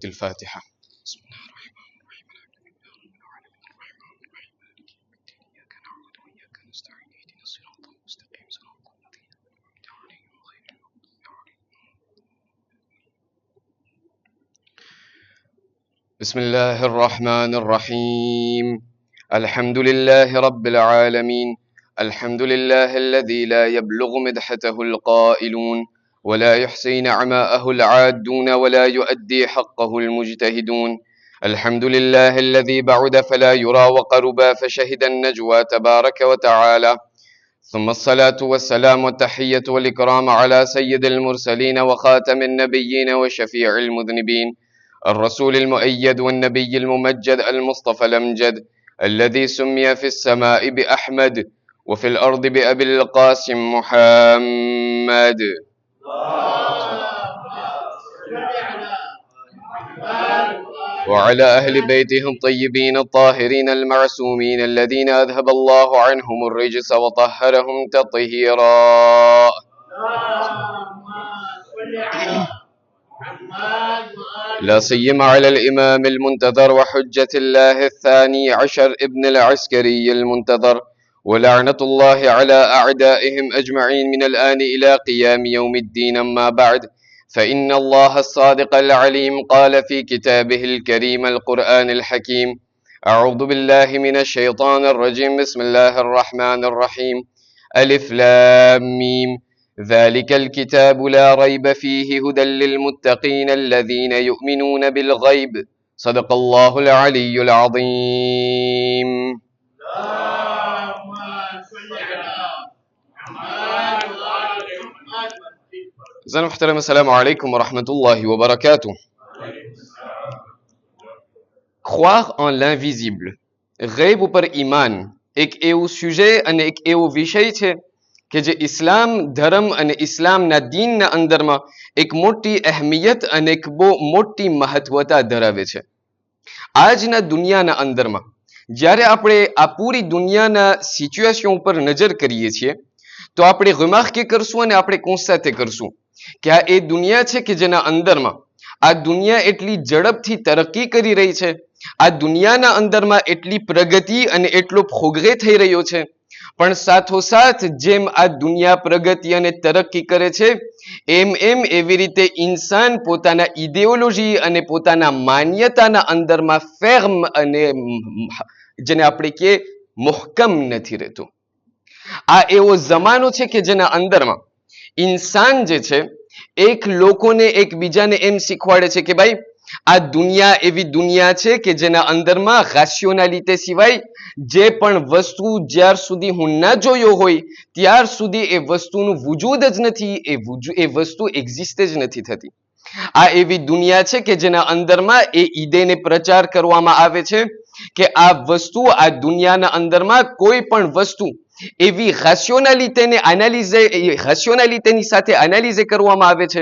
الفاتحة. بسم الله الرحمن الرحيم. وإياك نستعين اهدنا الصراط المستقيم صراط الذين أنعمت عليهم غير المغضوب عليهم. بسم الله الرحمن الرحيم. الحمد لله رب العالمين. الحمد لله الذي لا يبلغ مدحته القائلون ولا يحصي نعماءه العادون ولا يؤدي حقه المجتهدون. الحمد لله الذي بعد فلا يرى وقربا فشهد النجوى تبارك وتعالى. ثم الصلاة والسلام والتحية والإكرام على سيد المرسلين وخاتم النبيين وشفيع المذنبين، الرسول المؤيد والنبي الممجد المصطفى الأمجد، الذي سمي في السماء بأحمد وفي الأرض بأبي القاسم محمد. وعلى أهل بيته الطيبين الطاهرين المعصومين الذين أذهب الله عنهم الرجس وطهرهم تطهيرا. لا سيما على الإمام المنتظر وحجة الله الثاني عشر ابن العسكري المنتظر، ولعنة الله على أعدائهم أجمعين من الآن إلى قيام يوم الدين. أما بعد، فإن الله الصادق العليم قال في كتابه الكريم القرآن الحكيم: أعوذ بالله من الشيطان الرجيم. بسم الله الرحمن الرحيم. ألف لام ميم. ذلك الكتاب لا ريب فيه هدى للمتقين الذين يؤمنون بالغيب. صدق الله العلي العظيم. زين محترم، السلام عليكم ورحمة الله وبركاته. Croire en l'invisible, غیب ઉપર ઈમાન એક એવું સુજે અને એક એવો વિષય છે કે જે ઇસ્લામ ધર્મ અને ઇસ્લામના દીનના અંદરમાં એક મોટી અહેમિયત અને એક બહુ મોટી મહત્વતા ધરાવે છે. આજના દુનિયાના અંદરમાં જ્યારે આપણે આ પૂરી દુનિયાના સિચ્યુએશન ઉપર નજર કરીએ છીએ તો આપણે રિમાર્ક કરશું અને આપણે કોન્સ્ટેટ કરશું કે આ એ દુનિયા છે કે જેના અંદરમાં આ દુનિયા એટલી ઝડપથી તરક્કી કરી રહી છે, આ દુનિયાના અંદરમાં એટલી પ્રગતિ અને એટલો પ્રોગ્રેસ થઈ રહ્યો છે, પણ સાથોસાથ જેમ આ દુનિયા પ્રગતિ અને તરક્કી કરે છે એમ એવી રીતે ઇન્સાન પોતાના ઇડિયોલોજી અને પોતાના માન્યતાના અંદરમાં ફેર્મ અને જેને આપણે કહીએ મુહકમ નથી રહેતો. આ એવો જમાનો છે કે જેના અંદરમાં ઇન્સાન જે છે એક લોકોને એકબીજાને એમ શીખવાડે છે કે ભાઈ આ દુનિયા એવી દુનિયા છે કે જેના અંદરમાં રાશિયોનાલિટી સિવાય જે પણ વસ્તુ જ્યાર સુધી હું ના જોયો હોય ત્યાર સુધી એ વસ્તુનું વજૂદ જ નથી, એ વસ્તુ એક્ઝિસ્ટ જ નથી થતી. આ એવી દુનિયા છે કે જેના અંદરમાં એ ઈદેને પ્રચાર કરવામાં આવે છે કે આ વસ્તુ આ દુનિયાના અંદરમાં કોઈ પણ વસ્તુ એવી રાશિયોનાલિટીની સાથે એનાલિઝ કરવામાં આવે છે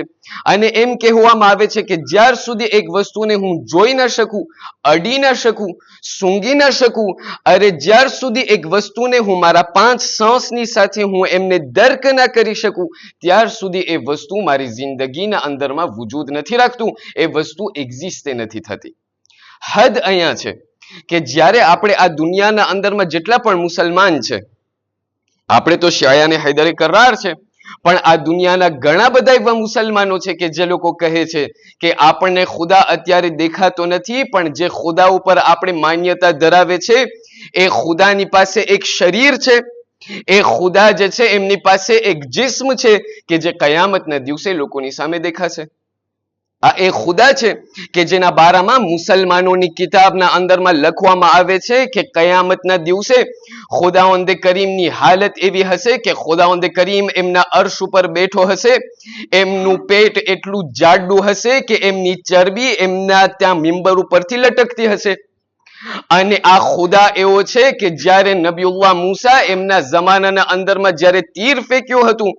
અને એમ કહેવામાં આવે છે કે જ્યાર સુધી એક વસ્તુને હું જોઈ ના શકું, અડી ના શકું, સૂંઘી ના શકું, અરે જ્યાર સુધી એક વસ્તુને હું મારા 5 સેન્સની સાથે હું એમને દર્ક ના કરી શકું ત્યાર સુધી એ વસ્તુ મારી જિંદગીના અંદરમાં વજૂદ નથી રાખતું, એ વસ્તુ એક્ઝિસ્ટ નથી થતી. હદ અહીંયા છે કે જ્યારે આપણે આ દુનિયાના અંદરમાં જેટલા પણ મુસલમાન છે, આપણે તો શાયાને હૈદરી કરાર છે, પણ આ દુનિયાના ઘણા બધા એવા મુસલમાનો છે કે જે લોકો કહે છે કે આપણને ખુદા અત્યારે દેખાતો નથી, પણ જે ખુદા ઉપર આપણે માન્યતા ધરાવે છે એ ખુદાની પાસે એક શરીર છે, એ ખુદા જે છે એમની પાસે એક જિસ્મ છે કે જે કયામતના દિવસે લોકોની સામે દેખાશે. આ એ ખુદા છે કે જેના બારામાં મુસલમાનોની કિતાબના અંદરમાં લખવામાં આવે છે કે કયામતના દિવસે ખુદાવંદે કરીમની હાલત એવી હશે કે ખુદાવંદે કરીમ એમના અર્શ ઉપર બેઠો હશે, એમનું પેટ એટલું જાડું હશે કે એમની ચરબી એમના ત્યાં મિંબર ઉપરથી લટકતી હશે. અને આ ખુદા એવો છે કે જ્યારે નબીઉલ્લાહ મૂસા એમના જમાનાના અંદરમાં જ્યારે તીર ફેંક્યું હતું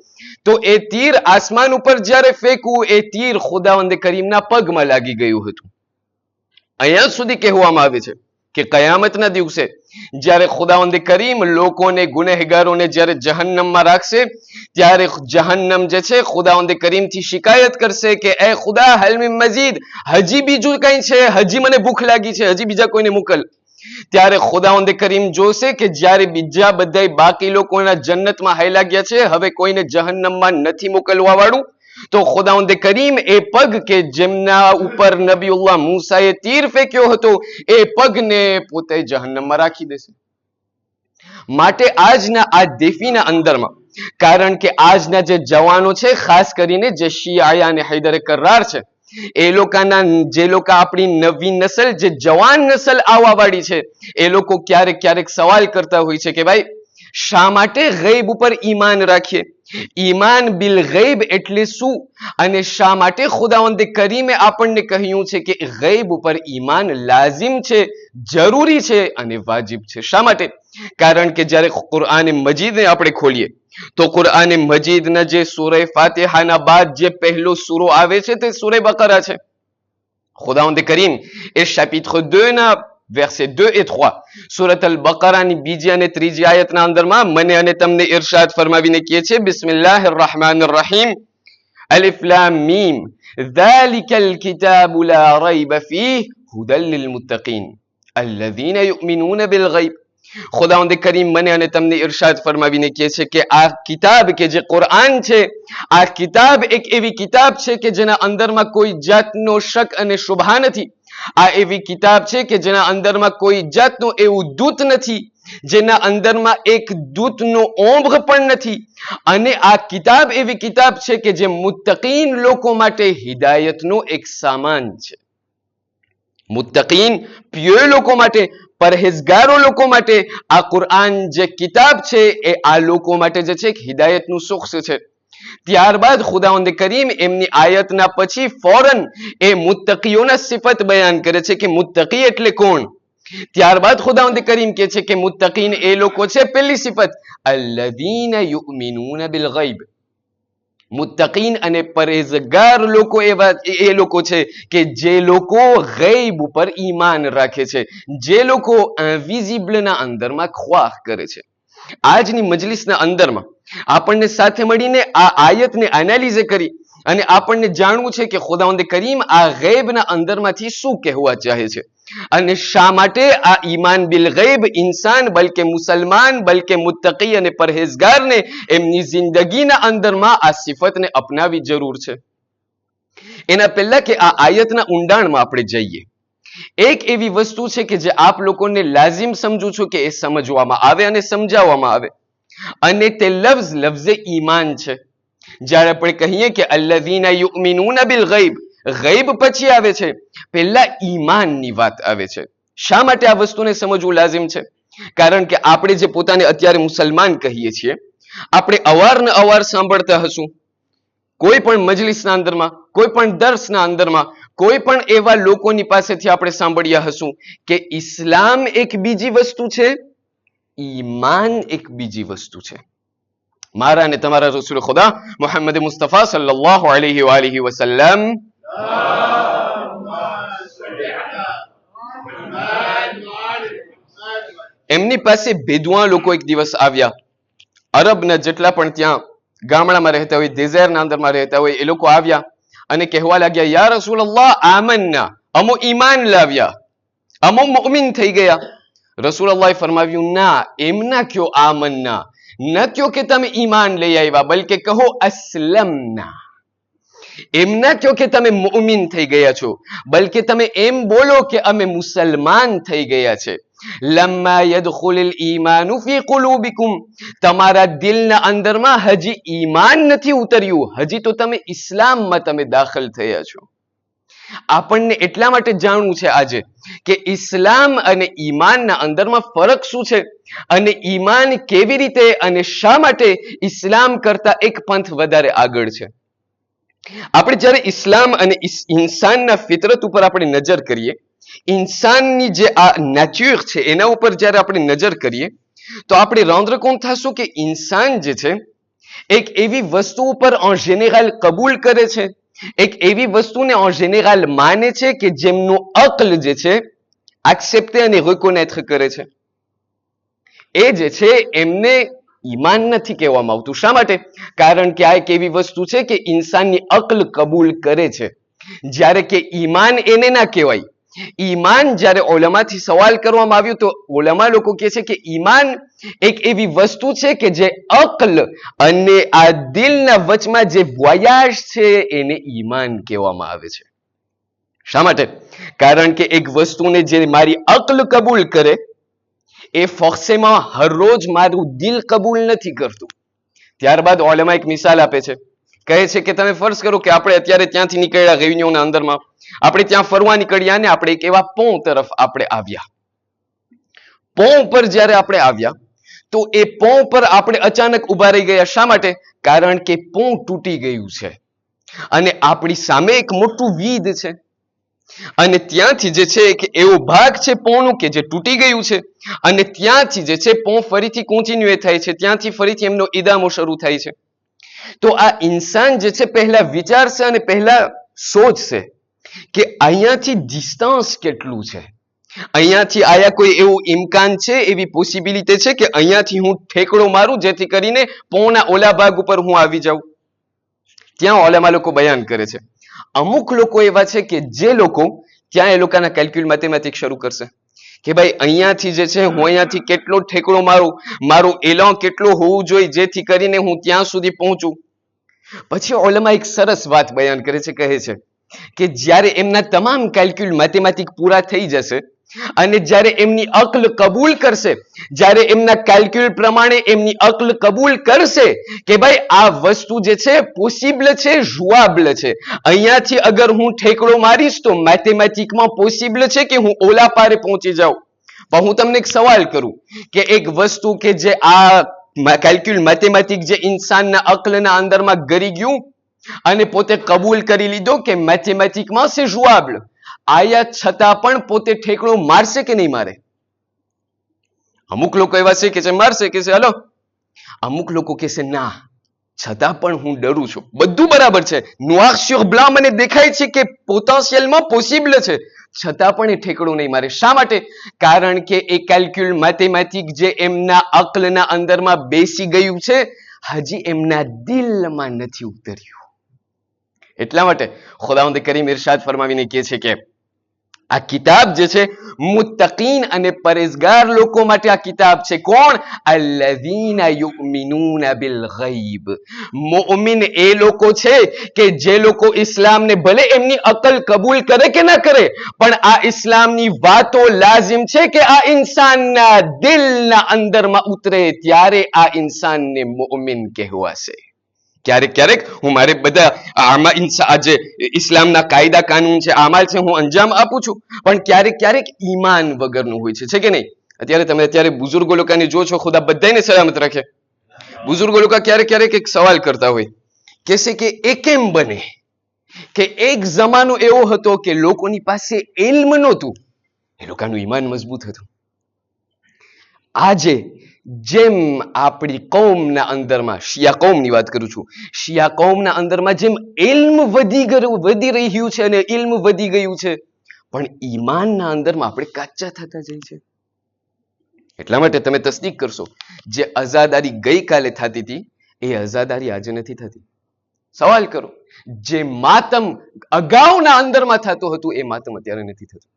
તો એ તીર આસમાન ઉપર જ્યારે ફેંકવું એ તીર ખુદાવંદ કરીમના પગમાં લાગી ગયું હતું. અહીંયા સુધી કહેવામાં આવે છે કે કયામતના દિવસે જ્યારે ખુદાવંદ કરીમ લોકોને ગુનેહગારોને જ્યારે જહન્નમમાં રાખશે ત્યારે જહન્નમ જે છે ખુદાવંદ કરીમથી શિકાયત કરશે કે એ ખુદા હલ મિન મજીદ, હજી બીજું કઈ છે, હજી મને ભૂખ લાગી છે, હજી બીજા કોઈને મોકલ. ત્યારે ખુદાવંદ કરીમ જોશે કે જ્યારે બીજા બધા બાકી લોકોના જન્નતમાં હાલ્યા ગયા છે, હવે કોઈને જહન્નમમાં નથી મોકલવા વાળું, તો ખુદાવંદ કરીમ એ પગ કે જેમના ઉપર નબીઉલ્લાહ મૂસાએ તીર ફેંક્યો હતો એ પગને પોતે જહન્નમમાં રાખી દેશે. માટે આજના આ દેફીના અંદરમાં, કારણ કે આજના જે જવાનો છે ખાસ કરીને જે શિયા અને હૈદરે કરાર છે એ લોકોના જે લોકો આપણી નવી નસલ જે જવાન નસલ આવવા વાળી છે એ લોકો ક્યારેક ક્યારેક સવાલ કરતા હોય છે કે ભાઈ શા માટે ગૈબ ઉપર ઈમાન રાખીએ, ઈમાન બિલ ગૈબ એટલે શું, અને શા માટે ખુદાવંદ કરીમે આપણને કહ્યું છે કે ગૈબ ઉપર ઈમાન લાઝિમ છે, જરૂરી છે અને વાજિબ છે. શા માટે? કારણ કે જ્યારે કુરઆન મજીદને આપણે ખોલીએ તો કુરઆન મજીદના જે સૂરે ફાતિહાના બાદ જે પહેલો સૂરો આવે છે તે સૂરે બકરા છે. ખુદાવંદ કરીમ એ chapitre 2 ના verset 2 et 3 સૂરત અલ બકરાની બીજી અને ત્રીજી આયતના અંદરમાં મને અને તમને ઇરશાદ ફરમાવીને કહે છે બિસ્મિલ્લાહિર rahmanir rahim અલિફ લામ મીમ ذلكલ કિતાબુ લા રૈબ ફીહ હુદલ લિલ મુત્તકીન الذين يؤمنون بالغيب. ખુદાવંદ કરીમ મને અને તમને ઇરશાદ ફરમાવીને કહે છે કે આ કિતાબ કે જે કુરઆન છે આ કિતાબ એક એવી કિતાબ છે કે જેના અંદરમાં કોઈ જાતનો શક અને શુબહા નથી. આ એવી કિતાબ છે કે જેના અંદરમાં કોઈ જાતનું એવું દૂત નથી, જેના અંદરમાં એક દૂતનો ઓંભ પણ નથી, અને આ કિતાબ એવી કિતાબ છે કે જે મુત્તકીન લોકો માટે હિદાયતનો એક સામાન છે. મુત્તકીન પ્યોર લોકો માટે, પરહેઝગારો લોકો માટે આ કુરઆન જે કિતાબ છે એ આ લોકો માટે જે છે હિદાયતનું સુખ્સ છે. ત્યારબાદ ખુદાવંદ કરીમ એમની આયતના પછી ફૌરન એ મુત્તકીઓના સિફત બયાન કરે છે કે મુત્તકી એટલે કોણ. ત્યારબાદ ખુદાવંદ કરીમ કહે છે કે મુત્તકીન એ લોકો છે, પહેલી સિફત અલ્લઝીના યુમિનૂના બિલ ગૈબ. મુત્તકીન અને પરહેઝગાર લોકો એવા એ લોકો છે કે જે લોકો ગૈબ ઉપર ઈમાન રાખે છે, જે લોકો ઇનવિઝિબલના અંદરમાં ખ્વાહ કરે છે. આજની મજલિસના અંદરમાં આપણને સાથે મળીને આ આયતને એનાલિઝ કરી અને આપણને જાણવું છે કે ખુદાવંદ કરીમ આ ગૈબના અંદરમાંથી શું કહેવા ચાહે છે અને શા માટે આ ઈમાન બિલ ગૈબ ઇન્સાન બલકે મુસલમાન બલકે મુત્તકી અને પરહેઝગારને એમની જિંદગીના અંદરમાં આ સિફતને અપનાવી જરૂર છે. એના પહેલા કે આ આયતના ઊંડાણમાં આપણે જઈએ, એક એવી વસ્તુ છે કે જે આપ લોકોને લાઝિમ સમજુ છું કે એ સમજવામાં આવે અને સમજાવવામાં આવે, અને તે લફ્ઝે ઈમાન છે. જ્યારે આપણે કહીએ કે અલ્લઝીના યુમિનૂના બિલ ગૈબ, ગૈબ પછી આવે છે, પહેલા ઈમાનની વાત આવે છે. શા માટે આ વસ્તુને સમજવું લાઝિમ છે? કારણ કે આપણે જે પોતાને અત્યારે મુસલમાન કહીએ છીએ, આપણે અવારનવાર સાંભળતા હશું કોઈ પણ મજલિસના અંદરમાં, કોઈ પણ દર્સના અંદરમાં, કોઈ પણ એવા લોકોની પાસેથી આપણે સાંભળ્યા હશું કે ઇસ્લામ એક બીજી વસ્તુ છે, ઈમાન એક બીજી વસ્તુ છે. મારા અને તમારા રસૂલ ખુદા મુહમ્મદ મુસ્તફા સલ્લલ્લાહુ અલૈહિ વાલિહિ વસલ્લમ એમની પાસે બેદુઆ લોકો એક દિવસ આવ્યા. અરબના જેટલા પણ ત્યાં ગામડામાં રહેતા હોય, ડેઝર્ટના અંદરમાં રહેતા હોય, એ લોકો આવ્યા અને કહેવા લાગ્યા યા રસૂલલ્લાહ આમન્ના, અમો ઈમાન લાવ્યા, અમો મુમિન થઈ ગયા. રસૂલલ્લાહે ફરમાવ્યું ના, એમ ના કયો આમન્ના, ન કયો કે તમે ઈમાન લઈ આવ્યા, બલકે કહો અસ્લમના. એમ ના કયો કે તમે મુમિન થઈ ગયા છો, બલકે તમે એમ બોલો કે અમે મુસલમાન થઈ ગયા છે. લમ્મા યદખુલિલ ઈમાનુ ફી કુલુબિકુમ, તમારા દિલના અંદરમાં હજી ઈમાન નથી ઉતર્યું, હજી તો તમે ઇસ્લામમાં તમે દાખલ થયા છો. આપણને એટલા માટે જાણવું છે આજે કે ઇસ્લામ અને ઈમાનના અંદરમાં ફરક શું છે અને ઈમાન કેવી રીતે અને શા માટે ઇસ્લામ કરતા એક પંથ વધારે આગળ છે. આપણે જ્યારે ઇસ્લામ અને ઇન્સાનના ફિતરત ઉપર આપણે નજર કરીએ, ઇન્સાનની જે આ નેચર છે એના ઉપર જ્યારે આપણે નજર કરીએ તો આપણે રૌદ્રકોણ થશું કે ઇન્સાન જે છે એક એવી વસ્તુ ઉપર en général કબૂલ કરે છે, એક એવી વસ્તુને en général માને છે કે જેમનું અક્લ જે છે accepter અને reconnaître કરે છે, એ જે છે એમને ઈમાન નથી કહેવામાં આવતું. શા માટે? કારણ કે આ એક એવી વસ્તુ છે કે ઇન્સાનની અક્લ કબૂલ કરે છે, જ્યારે કે ઈમાન એને ના કહેવાય. ઈમાન જ્યારે ઓલમાથી સવાલ કરવામાં આવ્યું તો ઓલમા લોકો કહે છે કે ઈમાન એક એવી વસ્તુ છે કે જે અક્લ અને આ દિલના વચમાં જે વયાશ છે એને ઈમાન કહેવામાં આવે છે. શા માટે? કારણ કે એક વસ્તુને જે મારી અક્લ કબૂલ કરે એ ફોક્સેમાં હરરોજ મારું દિલ કબૂલ નથી કરતું. ત્યારબાદ ઓલમા એક મિસાલ આપે છે, કહે છે કે તમે ફર્ઝ કરો કે આપણે અત્યારે ત્યાંથી નીકળ્યા રેવન્યુના અંદરમાં, આપણે ત્યાં ફરવા નીકળ્યા ને આપણે એક એવા પોં તરફ આપણે આવ્યા. પોં પર જ્યારે આપણે આવ્યા તો એ પોં પર આપણે અચાનક ઉભા રહી ગયા. શા માટે? કારણ કે પોં તૂટી ગયું છે અને આપણી સામે એક મોટું વીદ છે અને ત્યાંથી જે છે કે એવો ભાગ છે પોંનું કે જે તૂટી ગયું છે અને ત્યાંથી જે છે પોં ફરીથી કોન્ટિન્યુ થાય છે, ત્યાંથી ફરીથી એમનો ઈદામો શરૂ થાય છે. તો આ ઇન્સાન જે છે પહેલા વિચારશે અને પહેલા સોચશે કે અહીંયાથી ડિસ્ટન્સ કેટલું છે, અહીંયાથી આયા કોઈ એવું ઇમ્કાન છે, એવી પોસિબિલિટી છે કે અહીંયાથી હું ઠેકડો મારું જેથી કરીને પોંના ઓલા ભાગ ઉપર હું આવી જાઉં. ત્યાં ઓલામા લોકો બયાન કરે છે, અમુક લોકો એવા છે કે જે લોકો ત્યાં એ લોકોના કેલ્ક્યુલ મેથેમેટિક્સ શરૂ કરશે કે ભાઈ અહીંયાથી જે છે હું અહીંયાથી કેટલો ઠેકડો મારું, મારું એલોંગ કેટલો હોવું જોઈએ જેથી કરીને હું ત્યાં સુધી પહોંચું. પછી ઓલમા એક સરસ વાત બયાન કરે છે, કહે છે કે જ્યારે એમના તમામ કેલ્ક્યુલ મેથેમેટિક્સ પૂરા થઈ જશે અને જ્યારે એમની અક્લ કબૂલ કરશે, જ્યારે એમના કેલ્ક્યુલ પ્રમાણે એમની અક્લ કબૂલ કરશે કે ભાઈ આ વસ્તુ જે છે પોસિબલ છે, જોઆબલ છે, અહીંયાથી અગર હું ઠેકડો મારીશ તો મેથેમેટિકમાં પોસિબલ છે કે હું ઓલા પારે પહોંચી જાઉં. પણ હું તમને એક સવાલ કરું કે એક વસ્તુ કે જે આ કેલ્ક્યુલ મેથેમેટિક્સ જે ઇન્સાનના અક્લના અંદરમાં ગરી ગયું અને પોતે કબૂલ કરી લીધો કે મેથેમેટિકમાં છે જોઆબલ, આયા છતાં પણ પોતે ઠેકડો મારશે કે નહીં મારે? અમુક લોકો એવા છે કે જે મારશે, કે છે હલો. અમુક લોકો કહેશે ના, છતાં પણ હું ડરું છું. બધું બરાબર છે, નોર sur blanc મને દેખાય છે કે પોટેન્શિયલમાં પોસિબલ છે, છતાં પણ એ ઠેકડો નહીં મારે. શા માટે? કારણ કે એ કેલ્ક્યુલ મેથેમેટિક્સ જે એમના અક્લના અંદરમાં બેસી ગયું છે હજી એમના દિલમાં નથી ઉતર્યું. એટલા માટે ખુદાવંદ કરીમ ઇરશાદ ફરમાવીને કહે છે કે આ કિતાબ જે છે મુત્તકીન અને પરેઝગાર લોકો માટે આ કિતાબ છે. કોણ? અલ્લઝીના યુમિનૂના બિલ ગૈબ. મુમિન એ લોકો છે કે જે લોકો ઇસ્લામને ભલે એમની અકલ કબૂલ કરે કે ના કરે પણ આ ઇસ્લામની વાતો લાઝિમ છે કે આ ઇન્સાનના દિલના અંદરમાં ઉતરે ત્યારે આ ઇન્સાનને મુમિન કહેવાશે. ક્યારેક ક્યારેક હું મારે બધા આજે ઇસ્લામના કાયદા કાનૂન છે, અમાલ છે, હું અંજામ આપું છું, પણ ક્યારેક ક્યારેક ઈમાન વગરનું હોય છે કે નહીં? અત્યારે બુઝુર્ગો લોકોને જો છો, ખુદા બધાને સલામત રાખે. બુઝુર્ગો લોકો ક્યારેક ક્યારેક એક સવાલ કરતા હોય, કહેશે કે એ કેમ બને કે એક જમાનો એવો હતો કે લોકોની પાસે ઇલ્મ નહોતું, એ લોકોનું ઈમાન મજબૂત હતું. આજે જેમ આપણી કૌમના અંદરમાં, શિયા કૌમની વાત કરું છું, શિયા કૌમના અંદરમાં જેમ ઇલ્મ વધી રહ્યું છે અને ઇલ્મ વધી ગયું છે, પણ ઈમાનના અંદરમાં આપણે કાચા થતા જઈએ છે. એટલા માટે તમે તસદીક કરશો, જે આઝાદારી ગઈકાલે થતી હતી એ આઝાદારી આજે નથી થતી. સવાલ કરો, જે માતમ અગાઉના અંદરમાં થતું હતું એ માતમ અત્યારે નથી થતું.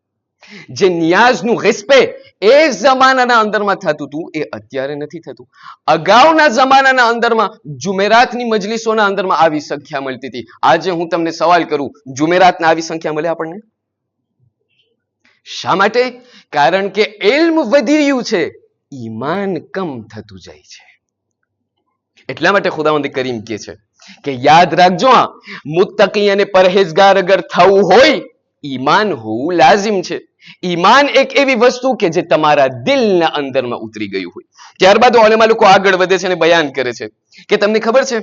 જે નિયાઝનું રિસ્પેક્ટ એ જમાનાના અંદરમાં થતું હતું એ અત્યારે નથી થતું. અગાઉના જમાનાના અંદરમાં જુમેરાતની મજલિસોના અંદરમાં આવી સંખ્યા મળતી હતી. આજે હું તમને સવાલ કરું, જુમેરાતના આવી સંખ્યા મળે આપણને? શા માટે? કારણ કે ઇલ્મ વધી રહ્યું છે, ઈમાન કમ થતું જાય છે. એટલા માટે ખુદાવંદ કરીમ કહે છે કે યાદ રાખજો, મુત્તકી અને પરહેઝગાર અગર થવું હોય ઈમાન હોવું લાઝિમ છે. ઈમાન એક એવી વસ્તુ કે જે તમારા દિલના અંદરમાં ઉતરી ગયું હોય. ત્યારબાદ ઓલેમા લોકો આગળ વધે છે અને બયાન કરે છે કે તમને ખબર છે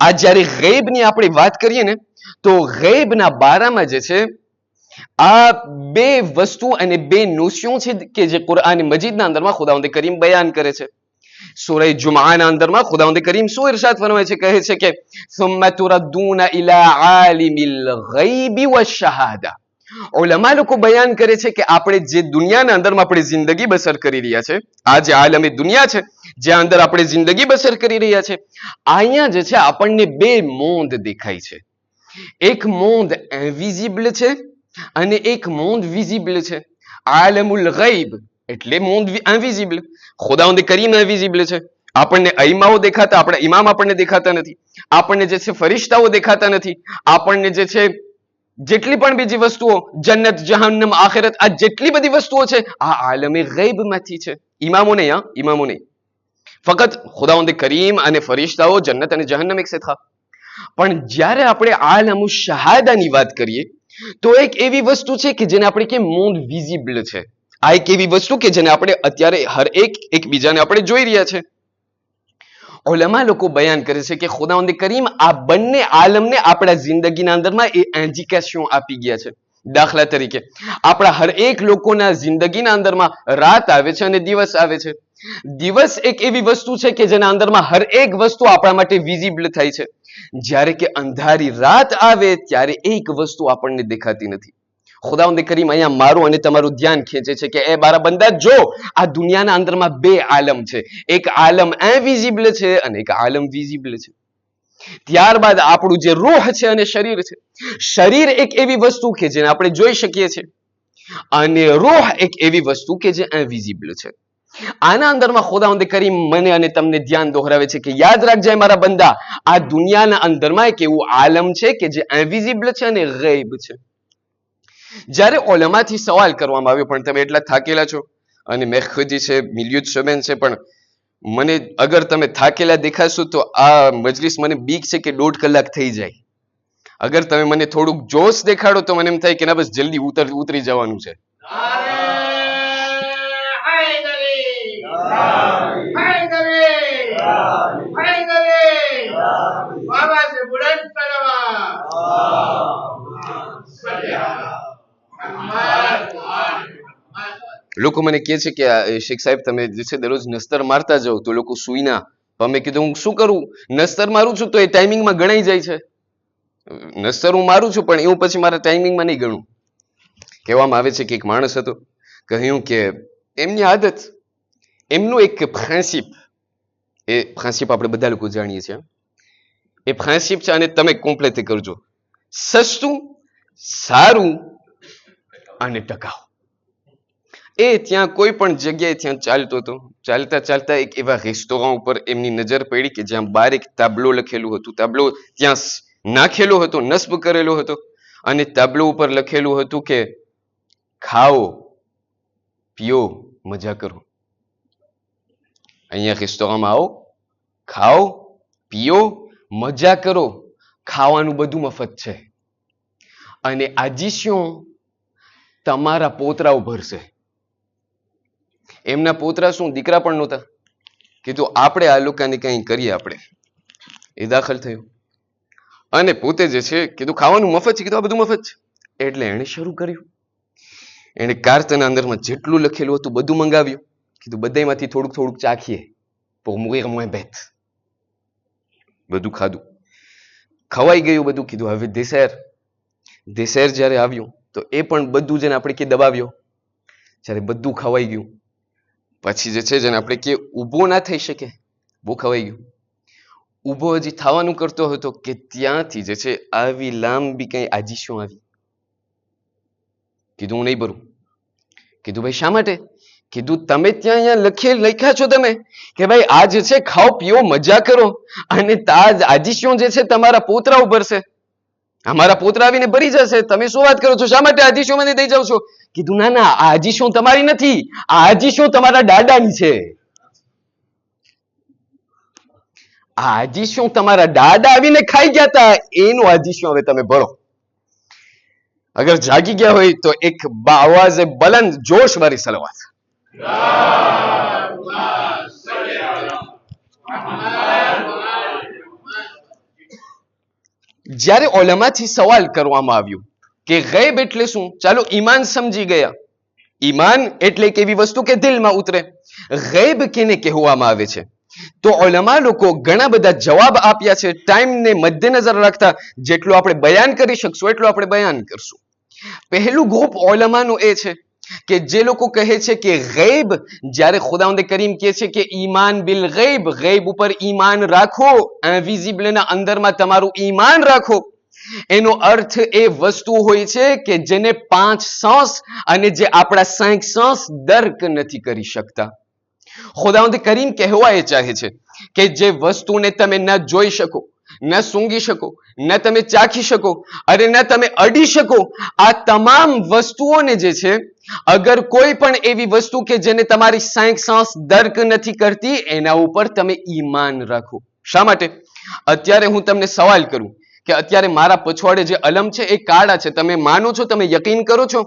આ જ્યારે ગૈબની આપણે વાત કરીએ ને તો ગૈબના બારામાં જે છે આ બે વસ્તુ અને બે નોશિયો છે કે જે કુરઆન મજીદના અંદરમાં ખુદાવંદ કરીમ બયાન કરે છે. સૂરે જુમઆના અંદરમાં ખુદાવંદ કરીમ શું ઇરશાદ ફરમાય છે? કહે છે કે સુમ્મા તુરદ્દૂના ઇલા આલિમિલ ગૈબી વશ શહાદા ઉલમા લોકો બયાન કરે છે કે આપણે જે દુનિયાના અંદરમાં આપણે જિંદગી બસર કરી રહ્યા છે, આ જે આલમી દુનિયા છે જ્યાં અંદર આપણે જિંદગી બસર કરી રહ્યા છે, અહીંયા જે છે આપણને બે મોંદ દેખાય છે. એક મોંદ ઇનવિઝિબલ છે અને એક મોંદ વિઝિબલ છે. આલમુલ ગૈબ એટલે મોંદ ઇનવિઝિબલ. ખુદાવંદ કરીમ ઇનવિઝિબલ છે. આપણને અઈમાઓ દેખાતા, આપણા ઇમામ આપણને દેખાતા નથી, આપણને જે છે ફરિશ્તાઓ દેખાતા નથી, આપણને જે છે જેટલી પણ બીજી વસ્તુઓ જન્નત જહન્નમ આખિરત આ જેટલી બધી વસ્તુઓ છે આ આલમે ગૈબમાંથી છે. ઇમામો નહીં, હા ઇમામો નહીં, ફક્ત ખુદાવંદ કરીમ અને ફરિશ્તાઓ જન્નત અને જહન્નમ એક છે. પણ જ્યારે આપણે આલમુ શહાદાની વાત કરીએ તો એક એવી વસ્તુ છે કે જેને આપણે કે મોંદ વિઝિબલ છે. આ એક એવી વસ્તુ કે જેને આપણે અત્યારે હર એકબીજાને આપણે જોઈ રહ્યા છે. ઉલમા લોકો બયાન કરે છે કે ખુદાવંદ કરીમ આ બંને આલમને આપણા જિંદગીના અંદરમાં એ એન્ડિકેશન આપી ગયા છે. દાખલા તરીકે આપણા હર એક લોકોના જિંદગીના અંદરમાં રાત આવે છે અને દિવસ આવે છે. દિવસ એક એવી વસ્તુ છે કે જેના અંદરમાં હર એક વસ્તુ આપણા માટે વિઝિબલ થાય છે. જ્યારે કે અંધારી રાત આવે ત્યારે એક વસ્તુ આપણને દેખાતી નથી. ખુદાવંદ કરીમ અહીંયા મારું અને તમારું ધ્યાન ખેંચે છે કે એ મારા બંદા જો આ દુનિયાના અંદરમાં બે આલમ છે, એક આલમ ઇનવિઝિબલ છે અને એક આલમ વિઝિબલ છે. ત્યારબાદ આપણું જે રૂહ છે અને શરીર છે. શરીર એક એવી વસ્તુ કે જેને આપણે જોઈ શકીએ છીએ અને રૂહ એક એવી વસ્તુ કે જે ઇનવિઝિબલ છે. આના અંદરમાં ખુદાવંદ કરીમ મને અને તમને ધ્યાન દોહરાવે છે કે યાદ રાખજે મારા બંદા, આ દુનિયાના અંદરમાં એક એવું આલમ છે કે જે ઇનવિઝિબલ છે અને ગૈબ છે. જ્યારે ઉલમાથી સવાલ કરવામાં આવ્યો પણ તમે એટલા થાકેલા છો અને મેખુદી છે, મિલ્યુદ શબેન છે, પણ મને અગર તમે થાકેલા દેખાશો તો આ મજલિસ મને બીક છે કે 1.5 કલાક થઈ જાય. અગર તમે મને થોડુંક જોશ દેખાડો તો મને એમ થાય કે ના બસ જલ્દી ઉતરી જવાનું છે. લોકો મને કહે છે કે શેખ સાહેબ તમે જે છે દરરોજ નસ્તર મારતા જાઓ તો લોકો સુઈના. મેં કીધું હું શું કરું, નસ્તર મારું છું તો એ ટાઈમિંગમાં ગણાઈ જાય છે. નસ્તર હું મારું છું પણ એવું પછી મારા ટાઈમિંગમાં નહીં ગણું. કહેવામાં આવે છે કે એક માણસ હતો, કહ્યું કે એમની આદત, એમનું એક પ્રિન્સિપ, એ પ્રિન્સિપ આપણે બધા લોકો જાણીએ છીએ, એ પ્રિન્સિપ છે અને તમે કોમ્પ્લેટ કરજો: સસ્તું, સારું અને ટકાઉ. એ ત્યાં કોઈ પણ જગ્યાએ ત્યાં ચાલતો હતો. ચાલતા ચાલતા એક એવા રેસ્ટોરન્ટ ઉપર એમની નજર પડી કે જ્યાં બહાર એક તાબલો લખેલું હતું. તાબલો ત્યાં નાખેલો હતો, નસ્બ કરેલો હતો અને તાબલો ઉપર લખેલું હતું કે ખાઓ પીઓ મજા કરો. અહીંયા રેસ્ટોરન્ટમાં આવો, ખાઓ પીઓ મજા કરો. ખાવાનું બધું મફત છે અને આજીસ્યો તમારા પોતરાઓ ભરશે. એમના પોતરા શું દીકરા પણ નહોતા. કીધું આપણે આ લોકોને કંઈ કરીએ. આપણે એ દાખલ થયો અને પોતે જે છે કીધું ખાવાનું મફત છે. કીધું આ બધું મફત છે. એટલે એણે શરૂ કર્યું. એણે કાર્ટના અંદરમાં જેટલું લખેલું હતું બધું મંગાવ્યું. કીધું બધામાંથી થોડુંક થોડુંક ચાખીએ. બેત બધું ખાધું, ખવાઈ ગયું બધું. કીધું હવે દેસેર જ્યારે આવ્યું તો એ પણ બધું જેને આપણે કે દબાવ્યો. જ્યારે બધું ખવાઈ ગયું પછી જે છે જેને આપણે કે ઊભો ના થઈ શકે, બહુ ખવાઈ ગયું, ઊભો હજી થવાનું કરતો હતો કે ત્યાંથી જે છે આવી લાંબી કઈ આજીશો આવી. કીધું હું નહીં ભરું. કીધું ભાઈ શા માટે? કીધું તમે ત્યાં અહીંયા લખ્યા છો તમે કે ભાઈ આ જે છે ખાઓ પીઓ મજા કરો અને તાજ આજીશો જે છે તમારા પોતરા ભરશે. અમારા પોતરા આવીને ભરી જશે. તમે શું વાત કરો છો? શા માટે આજીશો મને દઈ જાવ છો? કીધું ના ના, આ આજીશો તમારી નથી, આ આજીશો તમારા દાદાની છે. આ આજીશો તમારા દાદા આવીને ખાઈ ગયા હતા, એનું આજીશો હવે તમે ભરો. અગર જાગી ગયા હોય તો એક આવાજે બલંદ જોશ વાળી સલવાત. જ્યારે ઉલમાથી સવાલ કરવામાં આવ્યું કે ગૈબ એટલે શું, ચાલો ઈમાન સમજી ગયા. ઈમાન એટલે એક એવી વસ્તુ કે દિલમાં ઉતરે. ગૈબ કેને કહેવામાં આવે છે? તો ઉલમા લોકો ઘણા બધા જવાબ આપ્યા છે. ટાઈમને મધ્યનજર રાખતા જેટલું આપણે બયાન કરી શકશું એટલું આપણે બયાન કરશું. પહેલું ગ્રુપ ઓલમાનું એ છે કે જે લોકો કહે છે કે ગૈબ, જ્યારે ખુદાવંદ કરીમ કહે છે કે ઈમાન બિલ ગૈબ, ગૈબ ઉપર ઈમાન રાખો, ઇનવિઝિબલ ના અંદરમાં તમારું ઈમાન રાખો, એનો અર્થ એ વસ્તુ હોય છે કે જેને 5 સેન્સ અને જે આપણા 5 સેન્સ દર્ક નથી કરી શકતા. ખુદાવંદ કરીમ કહેવા એ ચાહે છે કે જે વસ્તુને તમે ન જોઈ શકો, ન સૂંઘી શકો, ન તમે ચાખી શકો અને ન તમે અડી શકો, આ તમામ વસ્તુઓને જે છે, અગર કોઈ પણ એવી વસ્તુ કે જેને તમારી 5 સેન્સ દર્ક નથી કરતી, એના ઉપર તમે ઈમાન રાખો. શા માટે? અત્યારે હું તમને સવાલ કરું કે અત્યારે મારા પછવાડે જે અલમ છે એ કાળા છે, તમે માનો છો? તમે યકીન કરો છો?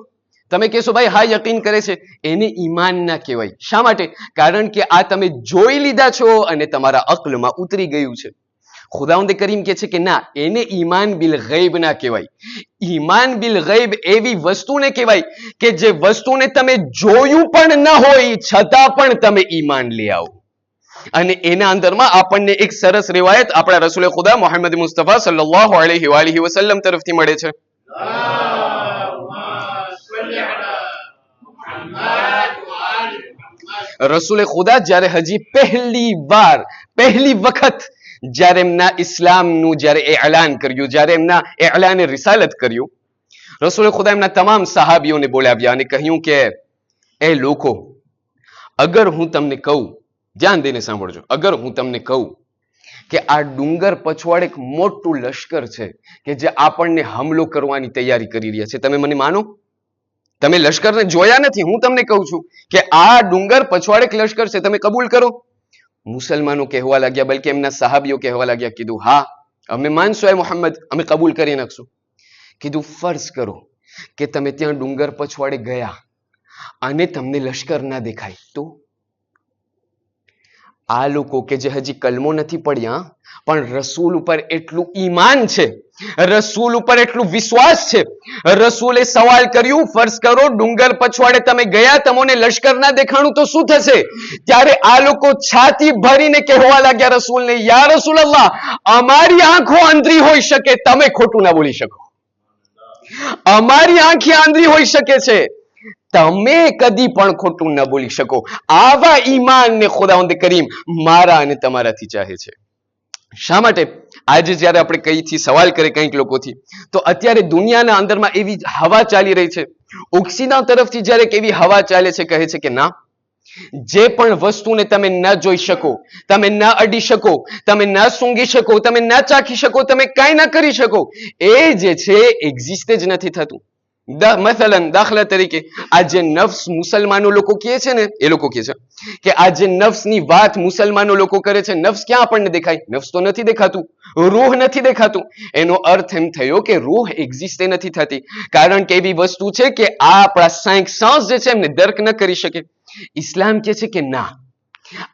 તમે કહેશો ભાઈ હા યકીન કરે છે, એને ઈમાન ના કહેવાય. શા માટે? કારણ કે આ તમે જોઈ લીધા છો અને તમારા અક્લમાં ઉતરી ગયું છે. ખુદાવંદ કરીમ કહે છે કે ના, એને ઈમાન બિલ ગૈબ ના કહેવાય. ઈમાન બિલ ગૈબ એવી વસ્તુને કહેવાય કે જે વસ્તુને તમે જોયું પણ ન હોય છતાં પણ તમે ઈમાન લઈ આવો. અને એના અંદરમાં આપણને એક સરસ રિવાયત આપણા રસૂલ ખુદા મોહમ્મદ મુસ્તફા સલ્લલ્લાહુ અલૈહિ વસલ્લમ તરફથી મળે છે. રસૂલ ખુદા જ્યારે હજી પહેલી વખત જ્યારે એમના ઇસ્લામનું જ્યારે એલાન કર્યું, જ્યારે એમના એલાને રિસાલત કર્યું, રસૂલ ખુદા એમના તમામ સહાબીઓને બોલાવ્યા અને કહ્યું કે એ લોકો, અગર હું તમને કહું, ધ્યાન દઈને સાંભળજો, અગર હું તમને કહું કે આ ડુંગર પછવાડે એક મોટું લશ્કર છે કે જે આપણને હુમલો કરવાની તૈયારી કરી રહ્યા છે, તમે મને માનો? તમે લશ્કરને જોયા નથી, હું તમને કહું છું કે આ ડુંગર પછવાડે એક લશ્કર છે, તમે કબૂલ કરો? મુસલમાનો કહેવા લાગ્યા, બલકે એમના સહાબીઓ કહેવા લાગ્યા, કીધું હા અમે માનશું એ મોહમ્મદ, અમે કબૂલ કરી નાખશું. કીધું ફર્ઝ કરો કે તમે ત્યાં ડુંગર પછવાડે ગયા અને તમને લશ્કર ના દેખાય તો? આ લોકો કે જે હજી કલમો નથી પડ્યા પણ રસૂલ ઉપર એટલું ઈમાન છે, રસૂલ ઉપર એટલું વિશ્વાસ છે, રસૂલે સવાલ કર્યું, ફર્ઝ કરો ડુંગર પછવાડે તમે ગયા, તમને લશ્કર ના દેખાણું તો શું થશે? ત્યારે આ લોકો છાતી ભરીને કહેવા લાગ્યા રસૂલને, યા રસૂલ અલ્લાહ, અમારી આંખો આંધળી હોઈ શકે, તમે ખોટું ના બોલી શકો. અમારી આંખી આંધળી હોઈ શકે છે, તમે કદી પણ ખોટું ન બોલી શકો. આવા ઈમાનને ખુદાવંદ કરીમ મારા અને તમારાથી ચાહે છે. શા માટે? આજે જ્યારે આપણે કઈથી સવાલ કરે કંઈક લોકોથી, તો અત્યારે દુનિયાના અંદરમાં એવી હવા ચાલી રહી છે, ઓક્સિજન તરફથી જ્યારે એવી હવા ચાલે છે, કહે છે કે ના, જે પણ વસ્તુને તમે ન જોઈ શકો, તમે ન અડી શકો, તમે ન સૂંઘી શકો, તમે ન ચાખી શકો, તમે કાંઈ ન કરી શકો, એ જે છે એક્ઝિસ્ટ જ નથી થતું. મસલન દાખલા તરીકે આ જે નફ્સ મુસલમાનો લોકો કહે છે ને, એ લોકો કહે છે કે આ જે નફ્સની વાત મુસલમાનો લોકો કરે છે, નફ્સ ક્યાં આપણને દેખાય? નફ્સ તો નથી દેખાતું, રૂહ નથી દેખાતું. એનો અર્થ એમ થયો કે રૂહ એક્ઝિસ્ટ નથી થતી, કારણ કે એવી વસ્તુ છે કે આ આપણા 5 સેન્સ જે છે એમને દર્ક ન કરી શકે. ઇસ્લામ કહે છે કે ના,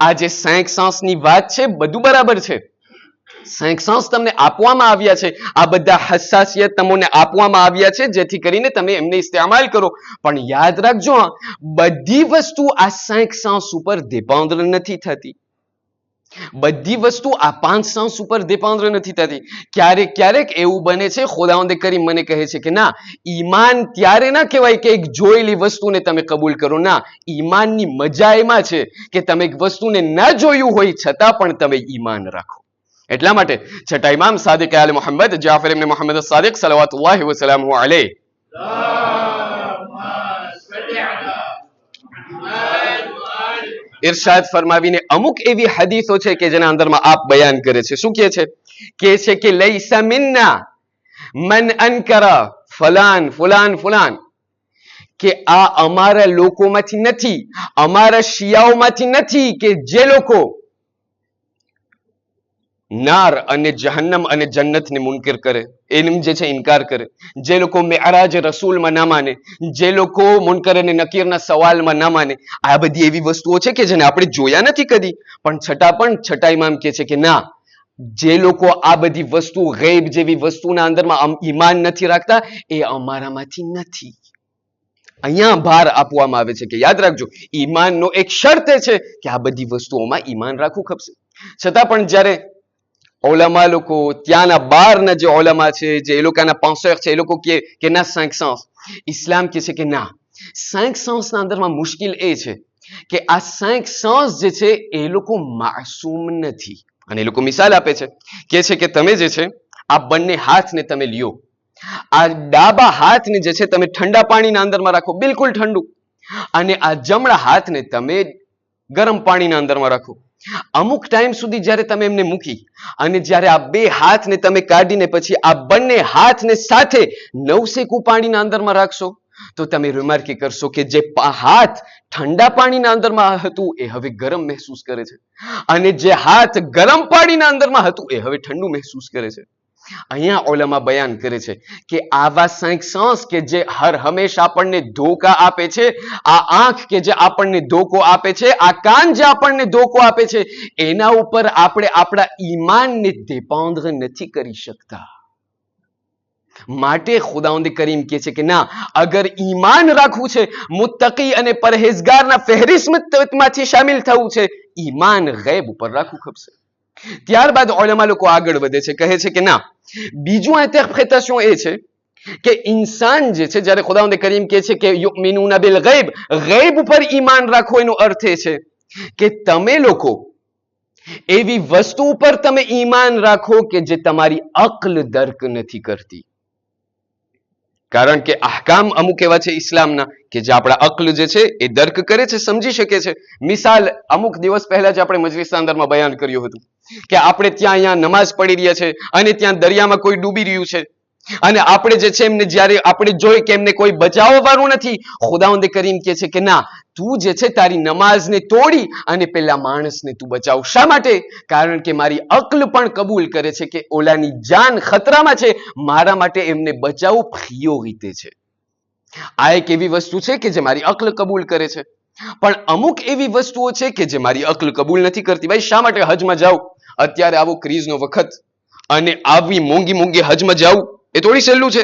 આ જે 5 સેન્સની વાત છે બધું બરાબર છે, 5 સેન્સ તમને આપવામાં આવ્યા છે, આ બધા હસાસિયત તમને આપવામાં આવ્યા છે જેથી કરીને તમે એમને ઇસ્તેમાલ કરો, પણ યાદ રાખજો બધી વસ્તુ આ 5 સેન્સ ઉપર ડિપેન્ડ નથી થતી. બધી વસ્તુ આ 5 સેન્સ ઉપર ડિપેન્ડ નથી થતી. ક્યારેક ક્યારેક એવું બને છે, ખુદાવંદ કરીમ મને કહે છે કે ના, ઈમાન ત્યારે ના કહેવાય કે એક જોયેલી વસ્તુને તમે કબૂલ કરો. ના, ઈમાનની મજા એમાં છે કે તમે એક વસ્તુને ન જોયું હોય છતાં પણ તમે ઈમાન રાખો. એટલા માટે છઠ્ઠા ઇમામ સાદિક આલે મોહમ્મદ જાફર ઇબ્ન મોહમ્મદ સાદિક સલવાતુલ્લાહ વસલામુ અલૈહ ઇરશાદ ફરમાવીને અમુક એવી હદીસો છે કે જેના અંદરમાં આપ બયાન કરે છે. શું કહે છે કે લૈસા મિન્ના મન અનકરા ફલાન ફુલાન ફુલાન, કે આ અમારા લોકોમાંથી નથી, અમારા શિયાઓમાંથી નથી કે જે લોકો નાર અને જહન્નમ અને જન્નતને મુનકર કરે, એનું જે છે ઇનકાર કરે, જે લોકો મેઅરાજ રસૂલમાં ના માને, જે લોકો મુનકર અને નકીરના સવાલમાં ના માને, આ બધી એવી વસ્તુઓ છે કે જેને આપણે જોયા નથી કદી, પણ છઠ્ઠા ઇમામ કહે છે કે ના, જે લોકો આ બધી વસ્તુ ગૈબ જેવી વસ્તુના અંદરમાં ઈમાન નથી રાખતા, એ અમારામાંથી નથી. અહીંયા ભાર આપવામાં આવે છે કે યાદ રાખજો, ઈમાનનો એક શરત છે કે આ બધી વસ્તુઓમાં ઈમાન રાખવું ખપશે. છતાં પણ જ્યારે ઓલમા લોકો ત્યાંના બહારના જે ઓલમા છે, જે એ લોકોના પાંસઠ છે, એ લોકો કે ના 5 સેન્સ, ઇસ્લામ કહે છે કે ના, 5 સેન્સના અંદરમાં મુશ્કેલ એ છે કે આ 5 સેન્સ જે છે એ લોકો માસૂમ નથી. અને એ લોકો મિસાલ આપે છે, કહે છે કે તમે જે છે આ બંને હાથને તમે લ્યો, આ ડાબા હાથને જે છે તમે ઠંડા પાણીના અંદરમાં રાખો, બિલકુલ ઠંડુ, અને આ જમણા હાથને તમે ગરમ પાણીના અંદરમાં રાખો. અમુક ટાઈમ સુધી જ્યારે તમે એમને મૂકી અને જ્યારે આ બે હાથને તમે કાઢીને પછી આ બંને હાથને સાથે નવસેકું પાણીના અંદરમાં રાખશો તો તમે રિમાર્ક કરશો કે જે હાથ ઠંડા પાણીના અંદરમાં હતું એ હવે ગરમ મહેસૂસ કરે છે, અને જે હાથ ગરમ પાણીના અંદરમાં હતું એ હવે ઠંડુ મહેસૂસ કરે છે. અહીંયા ઓલામાં બયાન કરે છે કે આવા 5 સેન્સ કે જે હર હંમેશા આપણને ધોકા આપે છે, આ આંખ કે જે આપણને ધોકો આપે છે, આ કાન જે આપણને ધોકો આપે છે, એના ઉપર આપણે આપણા ઈમાનને depend નથી કરી શકતા. માટે ખુદાવંદ કરીમ કહે છે કે ના, અગર ઈમાન રાખવું છે, મુત્તકી અને પરહેઝગારના ફહેરિસ્તમાંથી શામિલ થવું છે, ઈમાન ગૈબ ઉપર રાખવું ખપશે. ત્યારબાદ ઉલેમા લોકો આગળ વધે છે, કહે છે કે ના, બીજું ઇન્ટરપ્રિટેશન એ છે કે ઇન્સાન જે છે, જ્યારે ખુદાવંદ કરીમ કહે છે કે યુમિનુના બિલ ગૈબ, ગૈબ ઉપર ઈમાન રાખો, એનો અર્થ એ છે કે તમે લોકો એવી વસ્તુ ઉપર તમે ઈમાન રાખો કે જે તમારી અક્લ દર્ક નથી કરતી. કારણ કે અહકામ અમુક એવા છે ઇસ્લામના કે જે આપણા અક્લ જે છે એ દર્ક કરે છે, સમજી શકે છે. મિસાલ, અમુક દિવસ પહેલા જ આપણે મજલિસના અંદરમાં બયાન કર્યું હતું કે આપણે ત્યાં અહીંયા નમાઝ પડી રહ્યા છે અને ત્યાં દરિયામાં કોઈ ડૂબી રહ્યું છે, અને આપણે જે છે એમને જ્યારે આપણે જોઈ કે એમને કોઈ બચાવવા વાળું નથી, ખુદાવંદ કરીમ કહે છે કે ના, તું જે છે તારી નમાઝને તોડી અને પેલા માણસને તું બચાવ. શા માટે? કારણ કે મારી અક્લ પણ કબૂલ કરે છે કે ઓલાની જાન ખતરામાં છે, મારા માટે એમને બચાવવું પ્રિયોરિટી છે. આ એક એવી વસ્તુ છે કે જે મારી અક્લ કબૂલ કરે છે. પણ અમુક એવી વસ્તુઓ છે કે જે મારી અક્લ કબૂલ નથી કરતી. ભાઈ, શા માટે હજમાં જાવ? અત્યારે આવો ક્રીઝનો વખત અને આવી મોંઘી મોંઘી હજમાં જાવ એ થોડી સહેલું છે.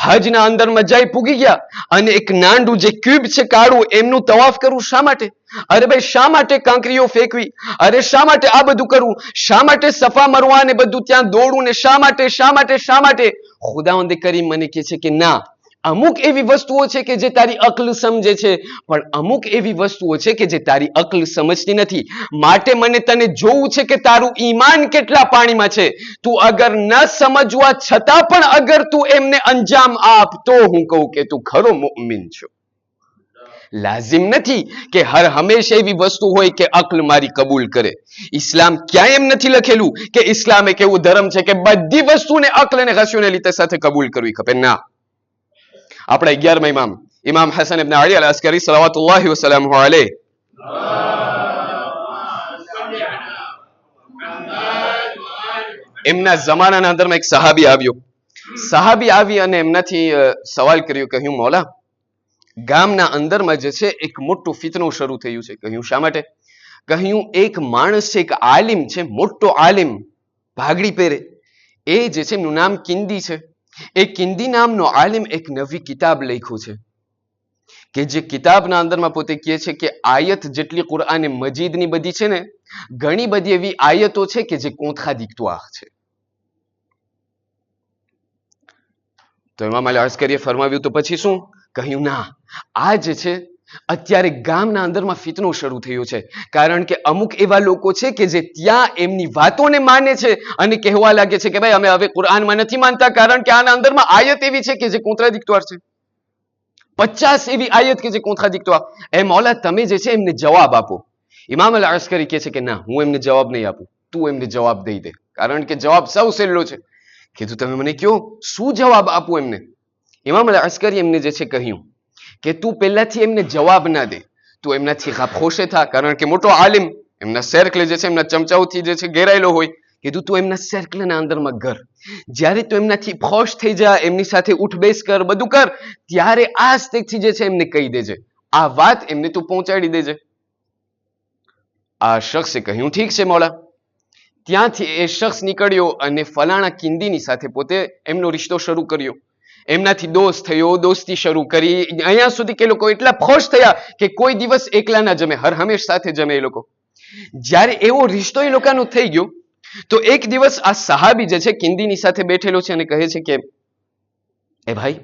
હજના અંદરમાં જઈ પૂગી ગયા અને એક નાંડું જે ક્યુબ છે કાળું, એમનું તવાફ કરવું શા માટે? અરે ભાઈ, શા માટે કાંકરીઓ ફેંકવી? અરે શા માટે આ બધું કરવું? શા માટે સફા મરવા ને બધું ત્યાં દોડવું ને? શા માટે શા માટે શા માટે? ખુદાવંદ કરીમ મને કહે છે કે ના, અમુક એવી વસ્તુઓ છે કે જે તારી અક્લ સમજે છે, પણ અમુક એવી વસ્તુઓ છે કે જે તારી અક્લ સમજતી નથી. માટે મને તને જોવું છે કે તારું ઈમાન કેટલા પાણીમાં છે. તું અગર ન સમજવા છતાં પણ અગર તું એમને અંજામ આપ તો હું કહું કે તું ખરો મુઅમિન છો. લાઝિમ નથી કે હર હંમેશા એવી વસ્તુ હોય કે અક્લ મારી કબૂલ કરે. ઇસ્લામ ક્યાંય એમ નથી લખેલું કે ઇસ્લામ એક એવું ધર્મ છે કે બધી વસ્તુને અક્લ અને રેશનાલિટી સાથે કબૂલ કરવી ખપે. ના, આપણા 11મા ઇમામ ઇમામ હસન ઇબ્ન અલી અલ અસ્કરી સલાવતુલ્લાહિ વસલામુહુ અલૈહ, એમના જમાનાના અંદરમાં એક સહાબી આવ્યો. સહાબી આવી અને એમનાથી સવાલ કર્યો, કહ્યું મૌલા, ગામના અંદરમાં જે છે એક મોટું ફિતનું શરૂ થયું છે. કહ્યું શા માટે? કહ્યું એક માણસ છે, એક આલિમ છે, મોટો આલિમ, ભાગડી પહેરે, એ જે છે એમનું નામ કિંદી છે. એ કિંદી નામનો આલિમ એક નવી કિતાબ લખ્યું છે કે જે કિતાબના અંદરમાં પોતે કહે છે કે આયત જેટલી કુરઆન મજીદની બધી છે ને, ઘણી બધી એવી આયતો છે કે જે કોન્ટ્રાડિક્ટોર છે. તો ઇમામ અલી અસ્કરીએ ફરમાવ્યું તો પછી શું? કહ્યું ના, આ જે છે અત્યારે ગામના અંદરમાં ફિતનો શરૂ થયો છે, કારણ કે અમુક એવા લોકો છે કે જે ત્યાં એમની વાતોને માને છે અને કહેવા લાગે છે કે ભાઈ અમે હવે કુરઆનમાં નથી માનતા, કારણ કે આના અંદરમાં આયત એવી છે કે જે કોન્ટ્રાડિક્ટોર છે. 50 એવી આયત કે જે કોન્ટ્રાડિક્ટોર. એ મૌલા, તમે જે છે એમને જવાબ આપો. ઇમામ અલ અસ્કરી કહે છે કે ના, હું એમને જવાબ નહીં આપું, તું એમને જવાબ દઈ દે, કારણ કે જવાબ સૌ સહેલો છે. કીધું તમે મને કહો શું જવાબ આપું એમને? ઇમામ અલ અસ્કરી એમને જે છે કહ્યું કે તું પહેલાથી એમને જવાબ ના દે, તું એમનાથી ખાપખોશે થા, કારણ કે મોટો આલિમ એમના સર્કલ જે છે એમના ચમચાઓથી જે છે ઘેરાયેલો હોય. કીધું તું એમના સર્કલના અંદરમાં ઘર, જ્યારે તું એમનાથી ખોશ થઈ જા, એમની સાથે ઉઠ બેસ કર, બધું કર, ત્યારે આ સ્ટેજથી જે છે એમને કહી દેજે, આ વાત એમને તું પહોંચાડી દેજે. આ શખ્સે કહ્યું ઠીક છે મૌલા. ત્યાંથી એ શખ્સ નીકળ્યો અને ફલાણા કિંદીની સાથે પોતે એમનો રિશ્તો શરૂ કર્યો. એમનાથી દોસ્ત થયો, દોસ્તી શરૂ કરી, અહીંયા સુધી કે લોકો એટલા ખુશ થયા કે કોઈ દિવસ એકલા ના જમે, હર હંમેશ સાથે જમે એ લોકો. જ્યારે એવો રિશ્તો એ લોકોનો થઈ ગયો તો એક દિવસ આ સહાબી જે છે કિંદીની સાથે બેઠેલો છે અને કહે છે કે એ ભાઈ,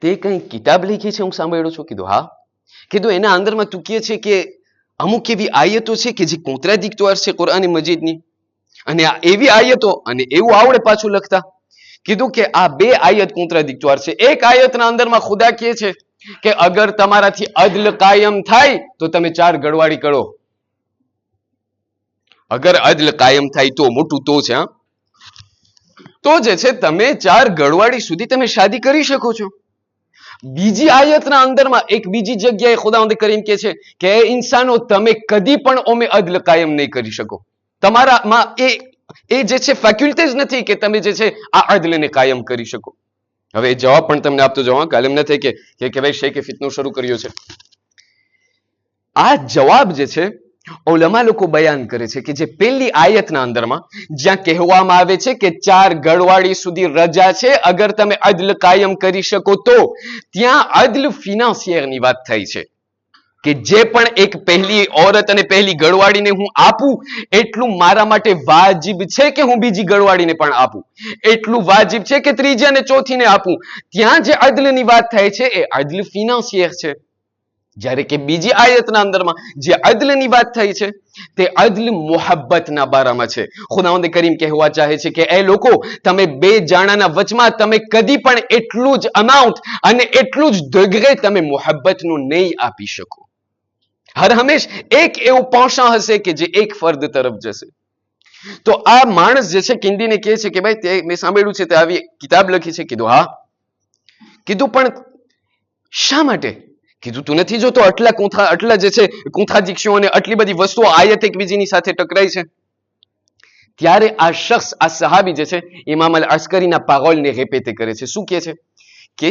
તે કઈ કિતાબ લખી છે હું સાંભળ્યો છું? કીધું હા. કીધું એના અંદરમાં તું કહે છે કે અમુક એવી આયતો છે કે જે કોન્ટ્રાડિક્ટોર છે કુરાન મજીદની, અને આ એવી આયતો અને એવું આવડે પાછું લખતા. કીધું કે આ બે આયત કોન્ટ્રાડિક્ટોર છે. એક આયતના અંદરમાં ખુદા કહે છે કે અગર તમારાથી અદલ કાયમ થાય તો તમે 4 ગડવાળી કરો. અગર અદલ કાયમ થાય તો, મોટું તો છે, હા, તો જે છે તમે 4 ગડવાળી સુધી તમે શાદી કરી શકો છો. બીજી આયતના અંદરમાં એક બીજી જગ્યાએ ખુદાવંદ કરીમ કહે છે કે એ ઇન્સાનો તમે કદી પણ ઓમે અદલ કાયમ નહીં કરી શકો. તમારામાં એ જે છે ફેકલ્ટી જ નથી કે તમે જે છે આ અદલને કાયમ કરી શકો. હવે જવાબ પણ તમને આપતો જાઉં, કાલે એમ ન થાય કે ભાઈ શેખે ફિતનો શરૂ કર્યો છે. આ જવાબ જે છે ઉલમા લોકો બયાન કરે છે કે જે પહેલી આયતના અંદરમાં જ્યાં કહેવામાં આવે છે કે 4 ગડવાળી સુધી રજા છે અગર તમે અદલ કાયમ કરી શકો તો, ત્યાં અદલ ફિનાન્સિયરની વાત થાય છે કે જે પણ એક પહેલી ઓરત અને પહેલી ગડવાળીને હું આપું એટલું મારા માટે વાજિબ છે કે હું બીજી ગડવાળીને પણ આપું, એટલું વાજિબ છે કે ત્રીજી અને ચોથીને આપું. ત્યાં જે અદલની વાત થાય છે એ અદલ ફિનાન્સિયર છે. જ્યારે કે બીજી આયતના અંદરમાં જે અદલની વાત થઈ છે તે અદલ મોહબ્બતના બારામાં છે. ખુદાવંદ કરીમ કહેવા ચાહે છે કે એ લોકો તમે બે જાણાના વચમાં તમે કદી પણ એટલું જ અમાઉન્ટ અને એટલું જ દગરે તમે મોહબ્બતનું નહીં આપી શકો. હર હંમેશ એક એવું પોષણ હશે કે જે એક ફર્દ તરફ જશે. તો આ માણસ જે છે કિંદીને કહે છે કે ભાઈ તે મેં સાંભળ્યું છે તે આવી કિતાબ લખી છે. કીધું હા. કીધું પણ શા માટે? કીધું તું નથી જોતો આટલા જે છે કોન્ટ્રાડિક્શન અને આટલી બધી વસ્તુઓ આયત એકબીજીની સાથે ટકરાય છે. ત્યારે આ શખ્સ, આ સહાબી જે છે ઇમામ અલ અસ્કરીના પાગલને રેપેતે કરે છે. શું કહે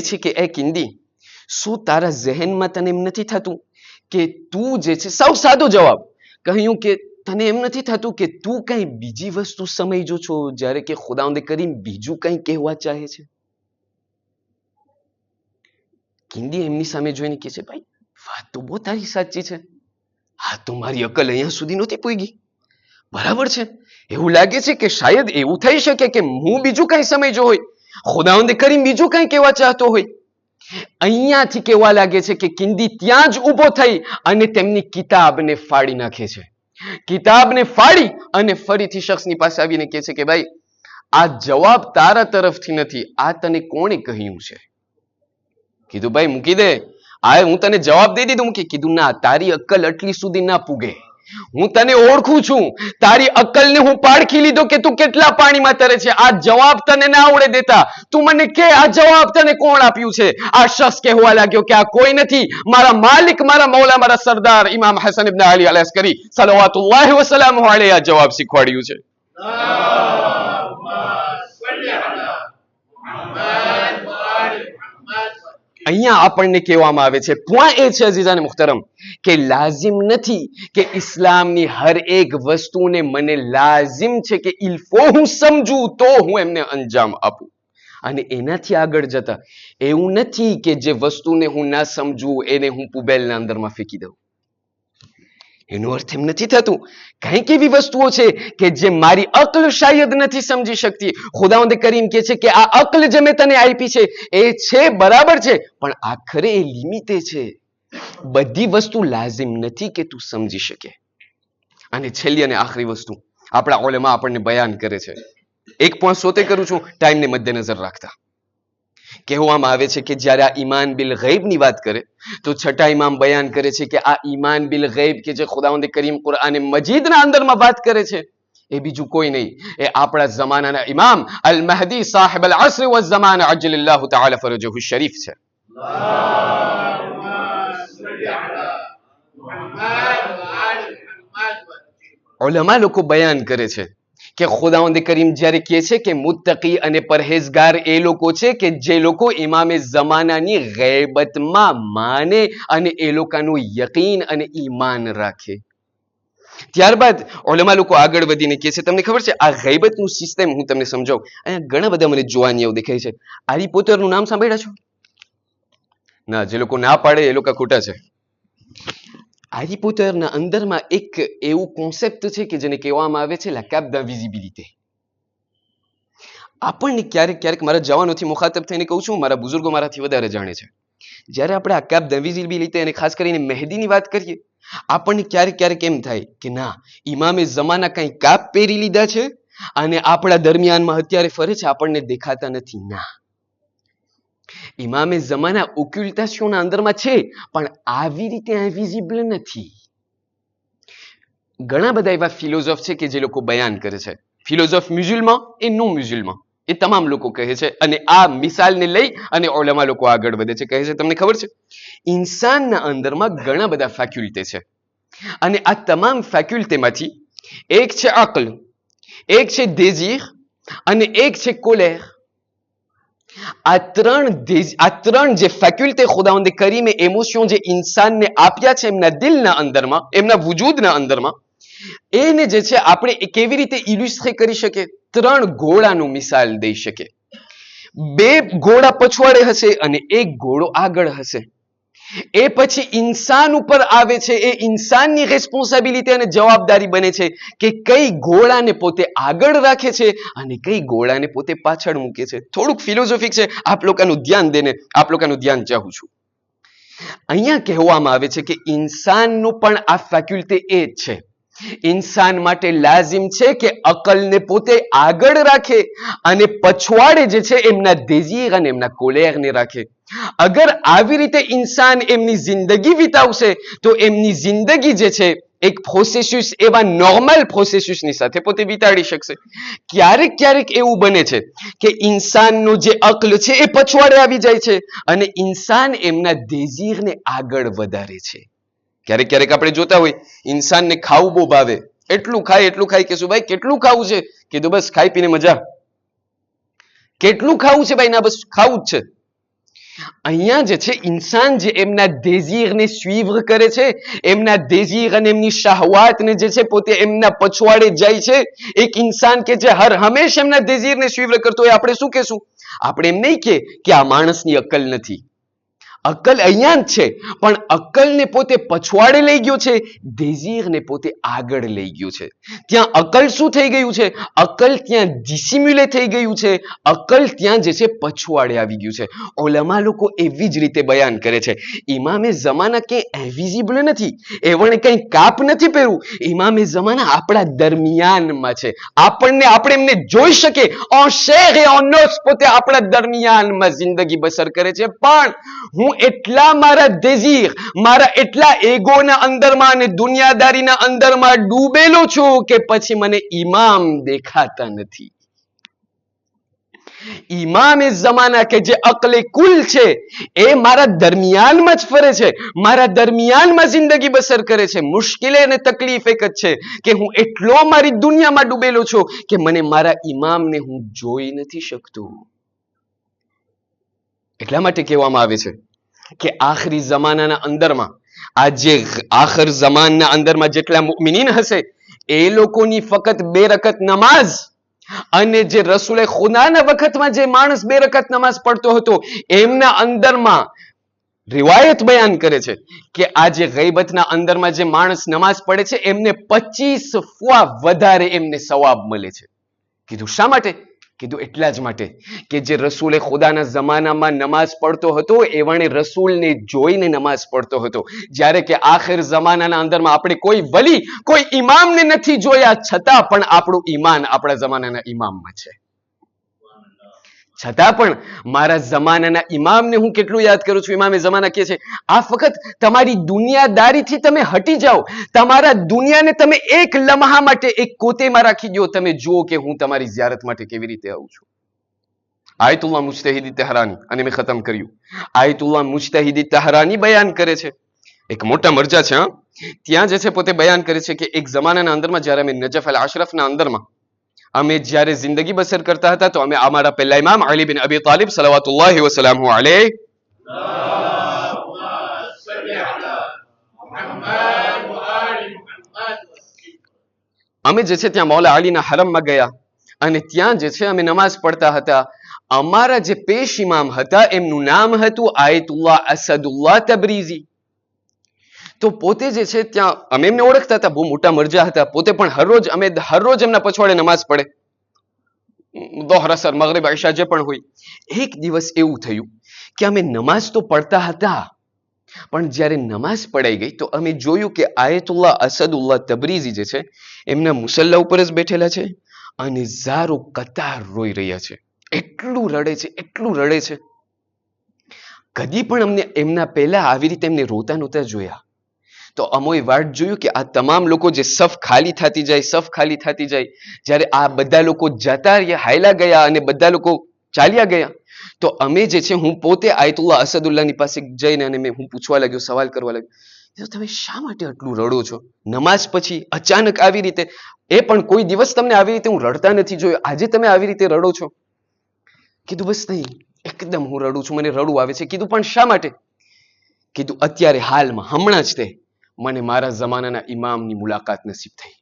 છે કે એ કિંદી, શું તારા ઝહેનમાં તને એમ નથી થતું કે તું જે છે, સાવ સાદો જવાબ કહ્યું કે તને એમ નથી થતું કે તું કઈ બીજી વસ્તુ સમજો છો જ્યારે કે ખુદાવંદ કરીમ બીજું કઈ કહેવા ચાહે છે? કિંદી એમની સામે જોઈને કહે છે ભાઈ વાત તો બહુ તારી સાચી છે, હા તો મારી અકલ અહીંયા સુધી નહોતી પૂગી. બરાબર છે, એવું લાગે છે કે શાયદ એવું થઈ શકે કે હું બીજું કઈ સમજો હોય, ખુદાવંદ કરીમ બીજું કઈ કહેવા ચાહતો હોય. અહીંયાથી કહેવા લાગે છે કે કિંદી ત્યાં જ ઊભો થઈ અને તેમની કિતાબને ફાડી નાખે છે. કિતાબને ફાડી અને ફરીથી શખ્સની પાસે આવીને કહે છે કે ભાઈ આ જવાબ તારા તરફથી નથી, આ તને કોણે કહ્યું છે? કીધું ભાઈ મૂકી દે, આ હું તને જવાબ દઈ દીધું મૂકી. કીધું ના, તારી અક્કલ આટલી સુધી ના પૂગે. હું તને ઓળખું છું, તારી અક્કલને હું પારખી લીધો કે તું કેટલા પાણીમાં તરે છે. આ જવાબ તને ના આવડે દેતા, તું મને કે આ જવાબ તને કોણ આપ્યું છે? આ શખ્સ કહેવા લાગ્યો કે આ કોઈ નથી, મારા માલિક, મારા મૌલા, મારા સરદાર ઇમામ હસન ઇબ્ન અલી અલ અસ્કરી સલવાતુલ્લાહ વસલામુહુ અલૈહિ આ જવાબ શીખવાડ્યું છે. અહીંયા આપણને કહેવામાં આવે છે, point એ છે અઝીઝાને મુહતરમ કે લાઝિમ નથી કે ઇસ્લામની હર એક વસ્તુને મને લાઝિમ છે કે ઇલ્ફો હું સમજું તો હું એમને અંજામ આપું. અને એનાથી આગળ જતા એવું નથી કે જે વસ્તુને હું ના સમજું એને હું પુબેલના અંદરમાં ફેંકી દઉં. એનો અર્થ એમ નથી થતું. કંઈક એવી વસ્તુઓ છે કે જે મારી અક્લ શાયદ નથી સમજી શકતી. ખુદાવંદ કરીમ કહે છે કે આ અક્લ જે મેં તને આપી છે એ છે, બરાબર છે, પણ આખરે એ લિમિટે છે. બધી વસ્તુ લાઝિમ નથી કે તું સમજી શકે. અને છેલ્લી અને આખરી વસ્તુ આપણા ઉલેમા આપણને બયાન કરે છે. એક પોઈન્ટ સોતે કરું છું ટાઈમને મદ્દેનજર રાખતા. કહેવામાં આવે છે કે જ્યારે આ ઈમાન બિલ ગૈબની વાત કરે તો છઠ્ઠા ઇમામ બયાન કરે છે કે આ ઈમાન બિલ ગૈબ કે જે ખુદાવંદ કરીમ કુરઆન મજીદના અંદરમાં વાત કરે છે એ બીજું કોઈ નહીં, એ આપણા જમાનાના ઇમામ અલ મહદી સાહિબ અલ અસ્ર વલ ઝમાન અજ્જલલ્લાહુ તઆલા ફરજહુ શરીફ છે. ઉલમા લોકો બયાન કરે છે કે ખુદાવંદ કરીમ જ્યારે કહે છે કે મુત્તકી અને પરહેઝગાર એ લોકો છે કે જે લોકો ઇમામે ઝમાનાની ગૈબતમાં માને અને એ લોકોનું યકીન અને ઈમાન રાખે. ત્યારબાદ ઉલમા લોકો આગળ વધીને કહે છે, તમને ખબર છે આ ગૈબતનું સિસ્ટમ હું તમને સમજાવું. અહીંયા ઘણા બધા મને જોવાની એવું દેખાય છે. હેરી પોટરનું નામ સાંભળ્યા છો? ના, જે લોકો ના પાડે એ લોકો ખોટા છે. હેરી પોટરના અંદરમાં એક એવું કોન્સેપ્ટ છે કે જેને કહેવામાં આવે છે લા કેપ d'invisibilité. આપણને ક્યારેક ક્યારેક મારા જવાનોથી મુખાતબ થઈને કહું છું, મારા બુઝુર્ગો મારાથી વધારે જાણે છે, જ્યારે આપણે આ કાબ ઇન્વિઝિબિલિટી અને ખાસ કરીને મહેદીની વાત કરીએ, આપણને ક્યારેક ક્યારેક એમ થાય કે ના, ઇમામે ઝમાના કંઈ કાપ પહેરી લીધા છે અને આપણા દરમિયાનમાં અત્યારે ફરે છે, આપણને દેખાતા નથી. ના, ઇમામે ઝમાના ઓક્યુલ્ટેશનના અંદરમાં છે, પણ આવી રીતે ઇન્વિઝિબલ નથી. ઘણા બધા એવા ફિલોસોફ છે કે જે લોકો બયાન કરે છે, ફિલોસોફ મ્યુઝિલમાં એ નો મ્યુઝિલમાં, એ તમામ લોકો કહે છે, અને આ મિસાલને લઈ અને ઓલમા લોકો આગળ વધે છે. કહે છે, તમને ખબર છે, ઇન્સાનના અંદરમાં ઘણા બધા ફેક્યુલ્ટી છે, અને આ તમામ ફેક્યુલ્ટીમાંથી એક છે અક્લ, એક છે દેઝીર અને એક છે કોલેર. આ ત્રણ જે ફેક્યુલ્ટી ખુદાવંદે કરીમે ઇમોશન જે ઇન્સાનને આપ્યા છે એમના દિલના અંદરમાં, એમના વજૂદના અંદરમાં, એને જે છે આપણે કેવી રીતે ઇલ્યુસ્ટ્રેટ કરી શકીએ? 3 ઘોડાનું મિસાલ દઈ શકે. 2 ઘોડા પછવાડે હશે અને 1 ઘોડો આગળ હશે. એ પછી ઇન્સાન ઉપર આવે છે, એ ઇન્સાનની રિસ્પોન્સિબિલિટી અને જવાબદારી બને છે કે કઈ ઘોડાને પોતે આગળ રાખે છે અને કઈ ઘોડાને પોતે પાછળ મૂકે છે. થોડુંક ફિલોસોફિક છે, આપ લોકોનું ધ્યાન ચાહું છું. અહીંયા કહેવામાં આવે છે કે ઇન્સાનનું પણ આ ફેક્યુલ્ટી એ જ છે. ઇન્સાન માટે લાઝિમ છે કે અકલને પોતે આગળ રાખે અને પછવાડે જે છે એમના દેઝીર અને એમના કોલેરને રાખે. અગર આવી રીતે ઇન્સાન એમની જિંદગી વિતાવશે તો એમની જિંદગી જે છે એક પ્રોસેસિસ, એવા નોર્મલ પ્રોસેસિસની સાથે પોતે વિતાડી શકશે. ક્યારેક ક્યારેક એવું બને છે કે ઇન્સાનનો જે અક્લ છે એ પછવાડે આવી જાય છે અને ઇન્સાન એમના દેઝીરને આગળ વધારે છે. ક્યારેક ક્યારેક આપણે જોતા હોય, ઇન્સાનને ખાવું બહુ ભાવે, એટલું ખાય કે શું ભાઈ કેટલું ખાવું છે? કીધું બસ ખાઈ પીને મજા. કેટલું ખાવું છે ભાઈ? ના, બસ ખાવું જ છે. અહીંયા જે છે ઇન્સાન જે એમના દેઝીરને સ્વીવ્ર કરે છે, એમના દેઝીર અને એમની શાહવાતને જે છે પોતે એમના પછવાડે જાય છે. એક ઇન્સાન કે જે હર હંમેશ એમના દેઝીરને સ્વીવ્ર કરતો હોય, આપણે શું કહેશું? આપણે એમ નહીં કે આ માણસની અક્કલ નથી. અક્કલ અહીંયા જ છે, પણ અક્કલને પોતે પછવાડે લઈ ગયો છે, દેઝીરને પોતે આગળ લઈ ગયો છે. ત્યાં અક્કલ શું થઈ ગયું છે? અક્કલ ત્યાં ડિસિમ્યુલેટ થઈ ગયું છે. અક્કલ ત્યાં જે છે પછવાડે આવી ગયું છે. ઓલમા લોકો એવી જ રીતે બયાન કરે છે, ઇમામે ઝમાના કે ઇન્વિઝિબલ નથી, એવણે કંઈ કાપ નથી પહેર્યું. ઇમામે ઝમાના આપણા દરમિયાનમાં છે, આપણે એમને જોઈ શકીએ. On share A on knows પોતે આપણા દરમિયાનમાં જિંદગી બસર કરે છે. પણ હું એટલા મારા દેઝીર, મારા એટલા એગોના અંદરમાં અને દુનિયાદારીના અંદરમાં ડૂબેલો છું કે પછી મને ઇમામ દેખાતા નથી. ઇમામે ઝમાના કે જે અકલે કુલ છે એ મારા દરમિયાનમાં જ ફરે છે, મારા દરમિયાનમાં જિંદગી બસર કરે છે. મુશ્કેલ અને તકલીફ એક જ છે કે હું એટલો મારી દુનિયામાં ડૂબેલો છું કે મને મારા ઇમામને હું જોઈ નથી શકતો. એટલા માટે કહેવામાં આવે છે કે આખરી જમાનાના અંદરમાં, આ જે આખર જમાનના અંદરમાં જેટલા મુમિનીન હશે એ લોકોની ફક્ત 2 રકત નમાઝ, અને જે રસૂલે ખુદાના વખતમાં જે માણસ 2 રકત નમાઝ પડતો હતો એમના અંદરમાં રિવાયત બયાન કરે છે કે આ જે ગૈબતના અંદરમાં જે માણસ નમાઝ પડે છે એમને 25 ફવા વધારે એમને સવાબ મળે છે. કીધું શા માટે? કીધું એટલા જ માટે કે જે રસૂલે ખુદાના જમાનામાં નમાઝ પડતો હતો એવણે રસૂલને જોઈને નમાઝ પડતો હતો. જ્યારે કે આખિર જમાનાના અંદરમાં આપણે કોઈ વલી, કોઈ ઇમામને નથી જોયા, છતાં પણ આપણું ઈમાન આપણા જમાનાના ઇમામમાં છે. છતાં પણ મારા જમાનાના ઇમામને હું કેટલું યાદ કરું છું. ઇમામે જમાના કહે છે, આ ફક્ત તમારી દુનિયાદારીથી તમે હટી જાઓ, તમારા દુનિયાને તમે એક લમ્હા માટે એક કોતેમાં રાખી દો, તમે જુઓ કે હું તમારી ઝિયારત માટે કેવી રીતે આવું છું. આયતુલ્લાહ મુજ્તહિદી તહરાની, અને મેં ખતમ કર્યું. આયતુલ્લાહ મુજ્તહિદી તહરાની બયાન કરે છે, એક મોટા મરજા છે, ત્યાં જે છે પોતે બયાન કરે છે કે એક જમાનાના અંદરમાં જ્યારે અમે નજફ અલ અશરફના અંદરમાં અમે જ્યારે જિંદગી બસર કરતા હતા તો અમે અમારા પહેલા ઇમામ અલી બિન અબી તાલિબ સલવાતુલ્લાહિ વસલામહુ અલૈહ અમે જે છે ત્યાં મૌલા અલીના હરમમાં ગયા અને ત્યાં જે છે અમે નમાઝ પડતા હતા. અમારા જે પેશ ઇમામ હતા એમનું નામ હતું આયતુલ્લાહ અસદુલ્લાહ તબરીઝી. તો પોતે જે છે ત્યાં અમે એમને ઓળખતા હતા, બહુ મોટા મરજા હતા પોતે, પણ હરરોજ એમના પછવાડે નમાઝ પડે. દોહર, અસર, મગરિબ, ઈશા જે પણ હોય. એક દિવસ એવું થયું કે અમે નમાઝ તો પડતા હતા, પણ જ્યારે નમાઝ પડાઈ ગઈ તો અમે જોયું કે આયતુલ્લાહ અસદુલ્લાહ તબરીઝી જે છે એમના મુસલ્લા ઉપર જ બેઠેલા છે અને ઝારો કતાર રોઈ રહ્યા છે. એટલું રડે છે, એટલું રડે છે. કદી પણ અમને એમના પહેલા આવી રીતે એમને રોતા નહોતા જોયા. તો અમોએ વાટ જોયું કે આ તમામ લોકો જે સફ ખાલી થતી જાય, સફ ખાલી થતી જાય, જ્યારે આ બધા લોકો જતા રહ્યા, હાયલા ગયા અને બધા લોકો ચાલ્યા ગયા, તો અમે જે છે, હું પોતે આયતુલ્લાહ અસદુલ્લાહની પાસે જઈને અને હું પૂછવા લાગ્યો, સવાલ કરવા લાગ્યો, તમે શા માટે આટલું રડો છો? નમાઝ પછી અચાનક આવી રીતે, એ પણ કોઈ દિવસ તમને આવી રીતે હું રડતા નથી જોયો, આજે તમે આવી રીતે રડો છો? કીધું બસ નહીં, એકદમ હું રડું છું, મને રડવું આવે છે. કીધું પણ શા માટે? કીધું અત્યારે હાલમાં, હમણાં જ તે મને મારા જમાનાના ઇમામની મુલાકાત નસીબ થઈ.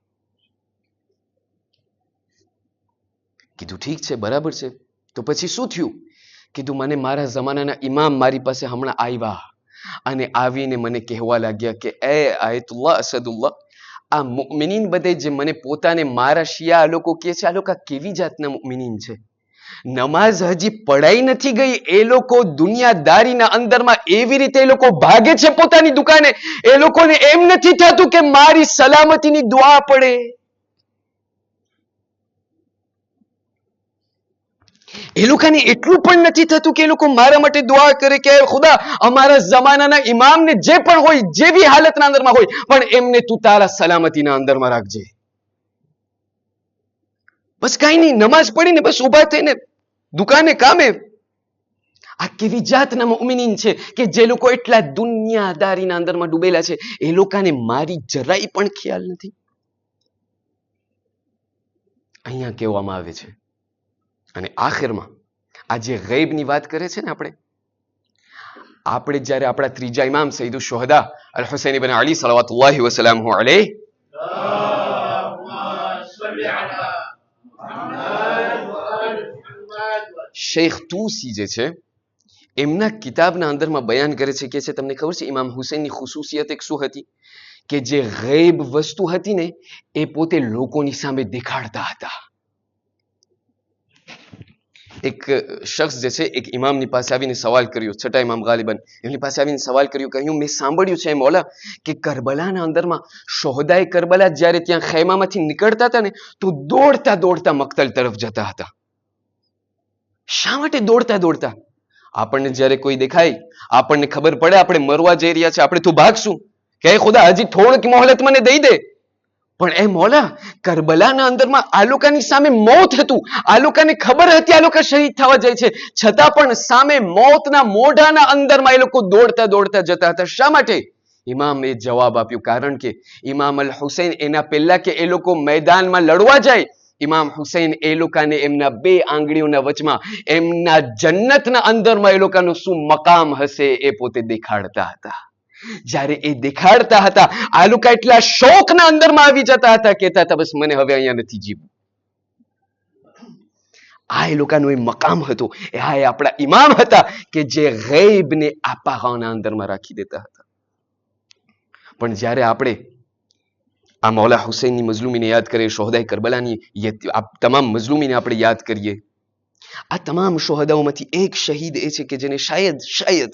કીધું ઠીક છે, બરાબર છે, તો પછી શું થયું? કીધું મને મારા જમાનાના ઇમામ મારી પાસે હમણાં આવ્યા અને આવીને મને કહેવા લાગ્યા કે એ આયતુલ્લાહ અસદુલ્લાહ, આ મુઅમિનીન બધે જે મને પોતાને મારા શિયા આ લોકો કહે છે, આ લોકો કેવી જાતના મુઅમિનીન છે? નમાઝ હજી પડાઈ નથી ગઈ, એ લોકો દુનિયાદારીના અંદરમાં એવી રીતે એ લોકો ભાગે છે પોતાની દુકાને, એ લોકોને એમ નથી થતું કે મારી સલામતીની દુઆ પડે. એ લોકોને એટલું પણ નથી થતું કે એ લોકો મારા માટે દુઆ કરે કે ખુદા અમારા જમાનાના ઇમામને જે પણ હોય, જેવી હાલતના અંદરમાં હોય, પણ એમને તું તારા સલામતીના અંદરમાં રાખજે. બસ કઈ નહીં, નમાઝ પડીને બસ ઉભા થઈને દુકાને કામે. આ કેવી જાતના મુઅમિનીન છે કે જે લોકો એટલા દુનિયાદારીના અંદરમાં ડૂબેલા છે, એ લોકોને મારી જરાય પણ ખ્યાલ નથી. અહીંયા કહેવામાં આવે છે અને આખિરમાં આ જે ગૈબની વાત કરે છે ને, આપણે જ્યારે આપણા ત્રીજા ઇમામ સૈયદુ શુહદા અલ હુસૈન ઇબ્ન અલી સલવાતુલ્લાહિ વસલામહુ અલૈહ શેખ તૂસી જે છે, એમના કિતાબના અંદરમાં બયાન કરે છે કે તમને ખબર છે ઇમામ હુસૈનની ખુસુસિયત એક શું હતી? કે જે ગૈબ વસ્તુ હતી ને, એ પોતે લોકોની સામે દેખાડતા હતા. એક શખ્સ જે છે, એક ઇમામની પાસે આવીને સવાલ કર્યો, છઠ્ઠા ઇમામ ગાલિબન, એમની પાસે આવીને સવાલ કર્યો, કહ્યું મેં સાંભળ્યું છે મૌલા કે કરબલાના અંદરમાં શોહદાએ કરબલા જ્યારે ત્યાં ખૈમામાંથી નીકળતા હતા ને, તો દોડતા દોડતા મક્તલ તરફ જતા હતા. શા માટે દોડતા દોડતા? આપણને જ્યારે કોઈ દેખાય, આપણને ખબર પડે આપણે મરવા જઈ રહ્યા છે, આપણે તો ભાગશું કે ખુદા હજી થોડીક મોહલત મને દઈ દે. પણ એ મૌલા, કરબલાના અંદરમાં આ લોકોની સામે મોત હતું, આ લોકોને ખબર હતી આ લોકો શહીદ થવા જાય છે, છતાં પણ સામે મોતના મોઢાના અંદરમાં એ લોકો દોડતા દોડતા જતા હતા. શા માટે? ઇમામે જવાબ આપ્યો, કારણ કે ઇમામ અલ હુસૈન એના પહેલા કે એ લોકો મેદાનમાં લડવા જાય, ઇમામ હુસૈન એ લોકોને એમના બે આંગળીઓના વચમાં એમના જન્નતના અંદરમાં એ લોકોનું શું મકામ હશે એ પોતે દેખાડતા હતા. જ્યારે એ દેખાડતા હતા, આ લોકો એટલા શોકના અંદરમાં આવી જતા હતા, કહેતા હતા બસ મને હવે અહીંયા નથી જીવવું. આ એ લોકોનો એ મકામ હતો. આ એ આપણા ઇમામ હતા કે જે ગૈબને આપાગાના અંદરમાં રાખી દેતા હતા. પણ જ્યારે આપણે આ મૌલા હુસૈનની મઝલૂમીને યાદ કરીએ, શોહદાએ કરબલાની આ તમામ મઝલૂમીને આપણે યાદ કરીએ, આ તમામ શોહદાઓમાંથી એક શહીદ એ છે કે જેને શાયદ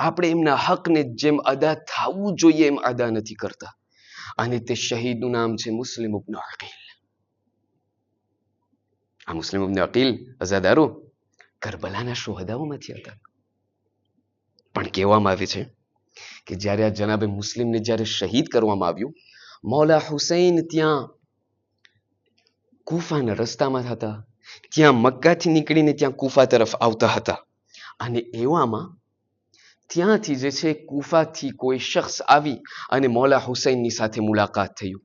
આપણે એમના હકને જેમ અદા થવું જોઈએ એમ અદા નથી કરતા, અને તે શહીદનું નામ છે મુસ્લિમ ઇબ્ન અકીલ. આ મુસ્લિમ ઇબ્ન અકીલ અઝાદારો કરબલાના શોહદાઓમાંથી હતા. પણ કહેવામાં આવે છે કે જ્યારે આ જનાબે મુસ્લિમને જ્યારે શહીદ કરવામાં આવ્યું, મૌલા હુસૈન ત્યાં કૂફાના રસ્તામાં હતા, ત્યાં મક્કાથી નીકળીને ત્યાં કૂફા તરફ આવતા હતા, અને એવામાં ત્યાંથી જે છે કૂફાથી કોઈ શખ્સ આવી અને મૌલા હુસૈનની સાથે મુલાકાત થયું.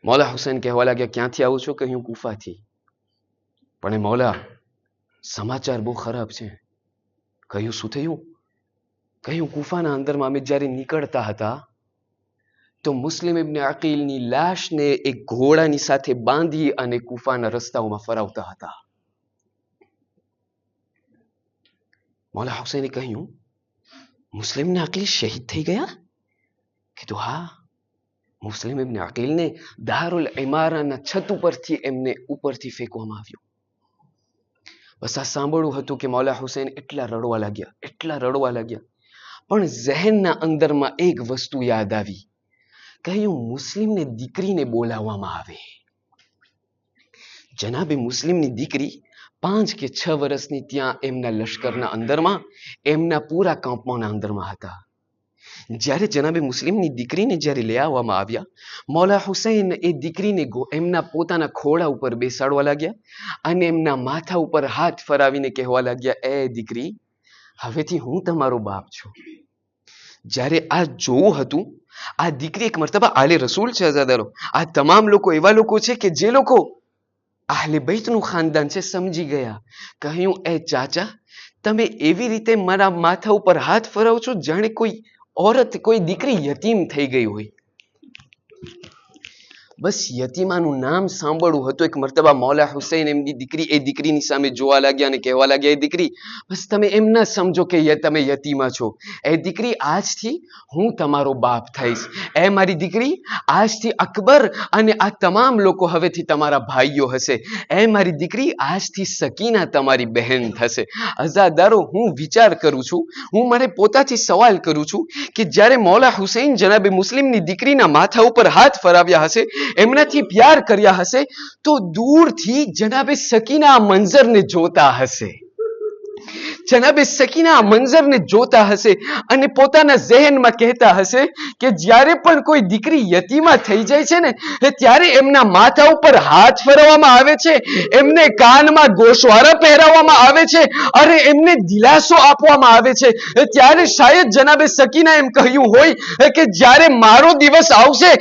મૌલા હુસૈન કહેવા લાગ્યા, ક્યાંથી આવું છો? કહ્યું કૂફાથી. પણ મૌલા, સમાચાર બહુ ખરાબ છે. કહ્યું શું થયું? કહ્યું કૂફાના અંદરમાં અમે જ્યારે નીકળતા હતા તો મુસ્લિમ ઇબ્ન અકીલની લાશને એક ઘોડાની સાથે બાંધી અને કૂફાના રસ્તાઓમાં ફરાવતા હતા. મૌલા હુસૈને કહ્યું મુસ્લિમ ઇબ્ન અકીલ શહીદ થઈ ગયા? કીધું હા, મુસ્લિમ ઇબ્ન અકીલને દારુલ ઇમારાના છત ઉપરથી એમને ઉપરથી ફેંકવામાં આવ્યો. બસ આ સાંભળવું હતું કે મૌલા હુસૈન એટલા રડવા લાગ્યા. પણ ઝહેનના અંદરમાં એક વસ્તુ યાદ આવી. કહ્યું મુસ્લિમને દીકરીને બોલાવવામાં આવે. જનાબે મુસ્લિમની દીકરી 5 કે 6 વર્ષની ત્યાં એમના લશ્કરના અંદરમાં, એમના પૂરા કાંપમાંના અંદરમાં હતા. જ્યારે જનાબે મુસ્લિમની દીકરીને જ્યારે લઈ આવવામાં આવ્યા, મૌલા હુસૈન એ દીકરીને એમના પોતાના ખોળા ઉપર બેસાડવા લાગ્યા અને એમના માથા ઉપર હાથ ફરાવીને કહેવા લાગ્યા, એ દીકરી, હવેથી હું તમારો બાપ છું. જ્યારે આ જોવું હતું, આ દીકરી એક મર્તબા આલે રસૂલ છે. અઝાદારો, આ તમામ લોકો એવા લોકો છે કે જે લોકો આહલે બૈતનું ખાનદાન છે, સમજી ગયા. કહ્યું, એ ચાચા, તમે એવી રીતે મારા માથા ઉપર હાથ ફરાવો છો જાણે કોઈ औरत, કોઈ દીકરી યતીમ થઈ ગઈ હોય. બસ યતીમાનું નામ સાંભળવું હતું. એક મર્તબા મૌલા હુસૈન એમની દીકરી એ દીકરીની સામે જોવા લાગ્યા અને કહેવા લાગ્યા, એ દીકરી, બસ તમે એમ ના સમજો કે તમે યતીમા છો. એ દીકરી, આજથી હું તમારો બાપ થઈશ. એ મારી દીકરી, આજથી અકબર અને આ તમામ લોકો હવેથી તમારા ભાઈઓ હશે. એ મારી દીકરી, આજથી સકીના તમારી બહેન થશે. અઝાદારો, હું વિચાર કરું છું, હું મને પોતાથી સવાલ કરું છું કે જ્યારે મૌલા હુસૈન જનાબે મુસ્લિમની દીકરીના માથા ઉપર હાથ ફરાવ્યા હશે, એમનાથી પ્યાર કર્યા હશે, તો દૂરથી જનાબે સકીના આ મંઝરને જોતા હશે. જનાબે સકીના આ મંઝરને જોતા હશે અને પોતાના ઝહેનમાં કહેતા હશે કે જ્યારે પણ કોઈ દીકરી યતીમા થઈ જાય છે ને, ત્યારે એમના માથા ઉપર હાથ ફેરવવામાં આવે છે, એમને કાનમાં ગોશવારા પહેરાવવામાં આવે છે, અરે એમને દિલાસો આપવામાં આવે છે. ત્યારે શાયદ જનાબે સકીના એમ કહ્યું હોય કે જ્યારે મારો દિવસ આવશે,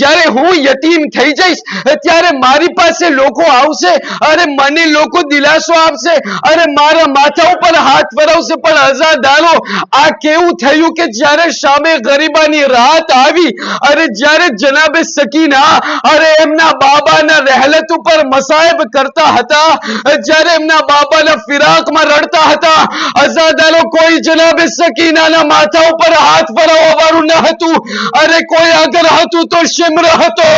જ્યારે હું યતીમ થઈ જઈશ, ત્યારે મારી પાસે લોકો આવશે, અરે મને લોકો દિલાસો આપશે, અરે મારા માથા ઉપર હાથ ફેરવશે. પણ અઝાદારો, આ કેવું થયું કે જ્યારે શામે ગરીબાની રાત આવી, અરે જ્યારે જનાબે સકીના અરે એમના બાબાના રહેલત ઉપર મસાયબ કરતા હતા, જ્યારે એમના બાબાના ફિરાકમાં રડતા હતા, અઝાદારો, કોઈ જનાબે સકીનાના માથા ઉપર હાથ ફેરવવા વાળું ન હતું. અરે કોઈ અગર હતું તો શિમ્ર હતો.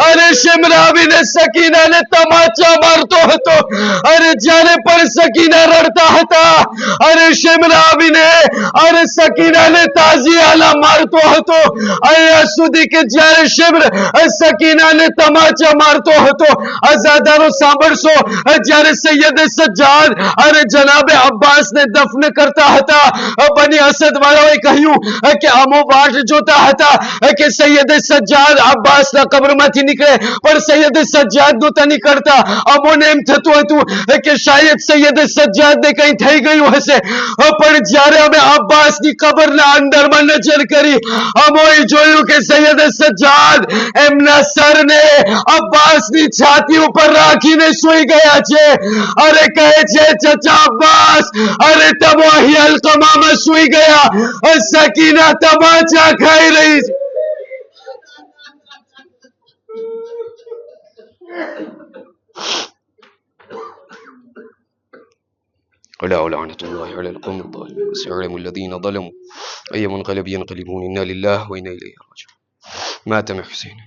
અરે શિમ્ર આવીને સકીનાને તમાચા મારતો હતો. અરે જ્યારે પણ સકીના રડતા હતા, અરે શિમ્ર આવીને અરે સકીનાને તાઝિયાના મારતો હતો. અહીંયા સુધી કે જ્યારે શિમ્ર સકીનાને તમાચા મારતો હતો. અઝાદારો, સાંભળશો, જ્યારે સૈયદ સજ્જાદ અરે જનાબે અબ્બાસને દફન કરતા હતા, બની અસદ વાળાએ કહ્યું કે અમો વાટ જોતા હતા કે સૈયદ સજ્જાદ અબ્બાસના કબ્રમાંથી નીકળે, પણ સૈયદ સજ્જાદ નહોતા નીકળતા. અમોને એમ થતું હતું કે શાયદ સૈયદ સજ્જાદને કંઈ થઈ ગયું હશે. પણ જ્યારે અમે અબ્બાસની કબરના અંદરમાં નજર કરી, અમોએ જોયું કે સૈયદ સજ્જાદ એમના સરને અબ્બાસની છાતી ઉપર રાખીને સૂઈ ગયા છે. અરે કહે છે, ચચા અબ્બાસ, અરે તમો અહીં અલકમામાં સૂઈ ગયા, સકીના તમાચા ખાઈ રહી છે. ألا ولعنة الله على القوم الظالمين سيعلم الذين ظلموا أي منقلب ينقلبون إنا لله وإنا إليه راجعون. مات حسين.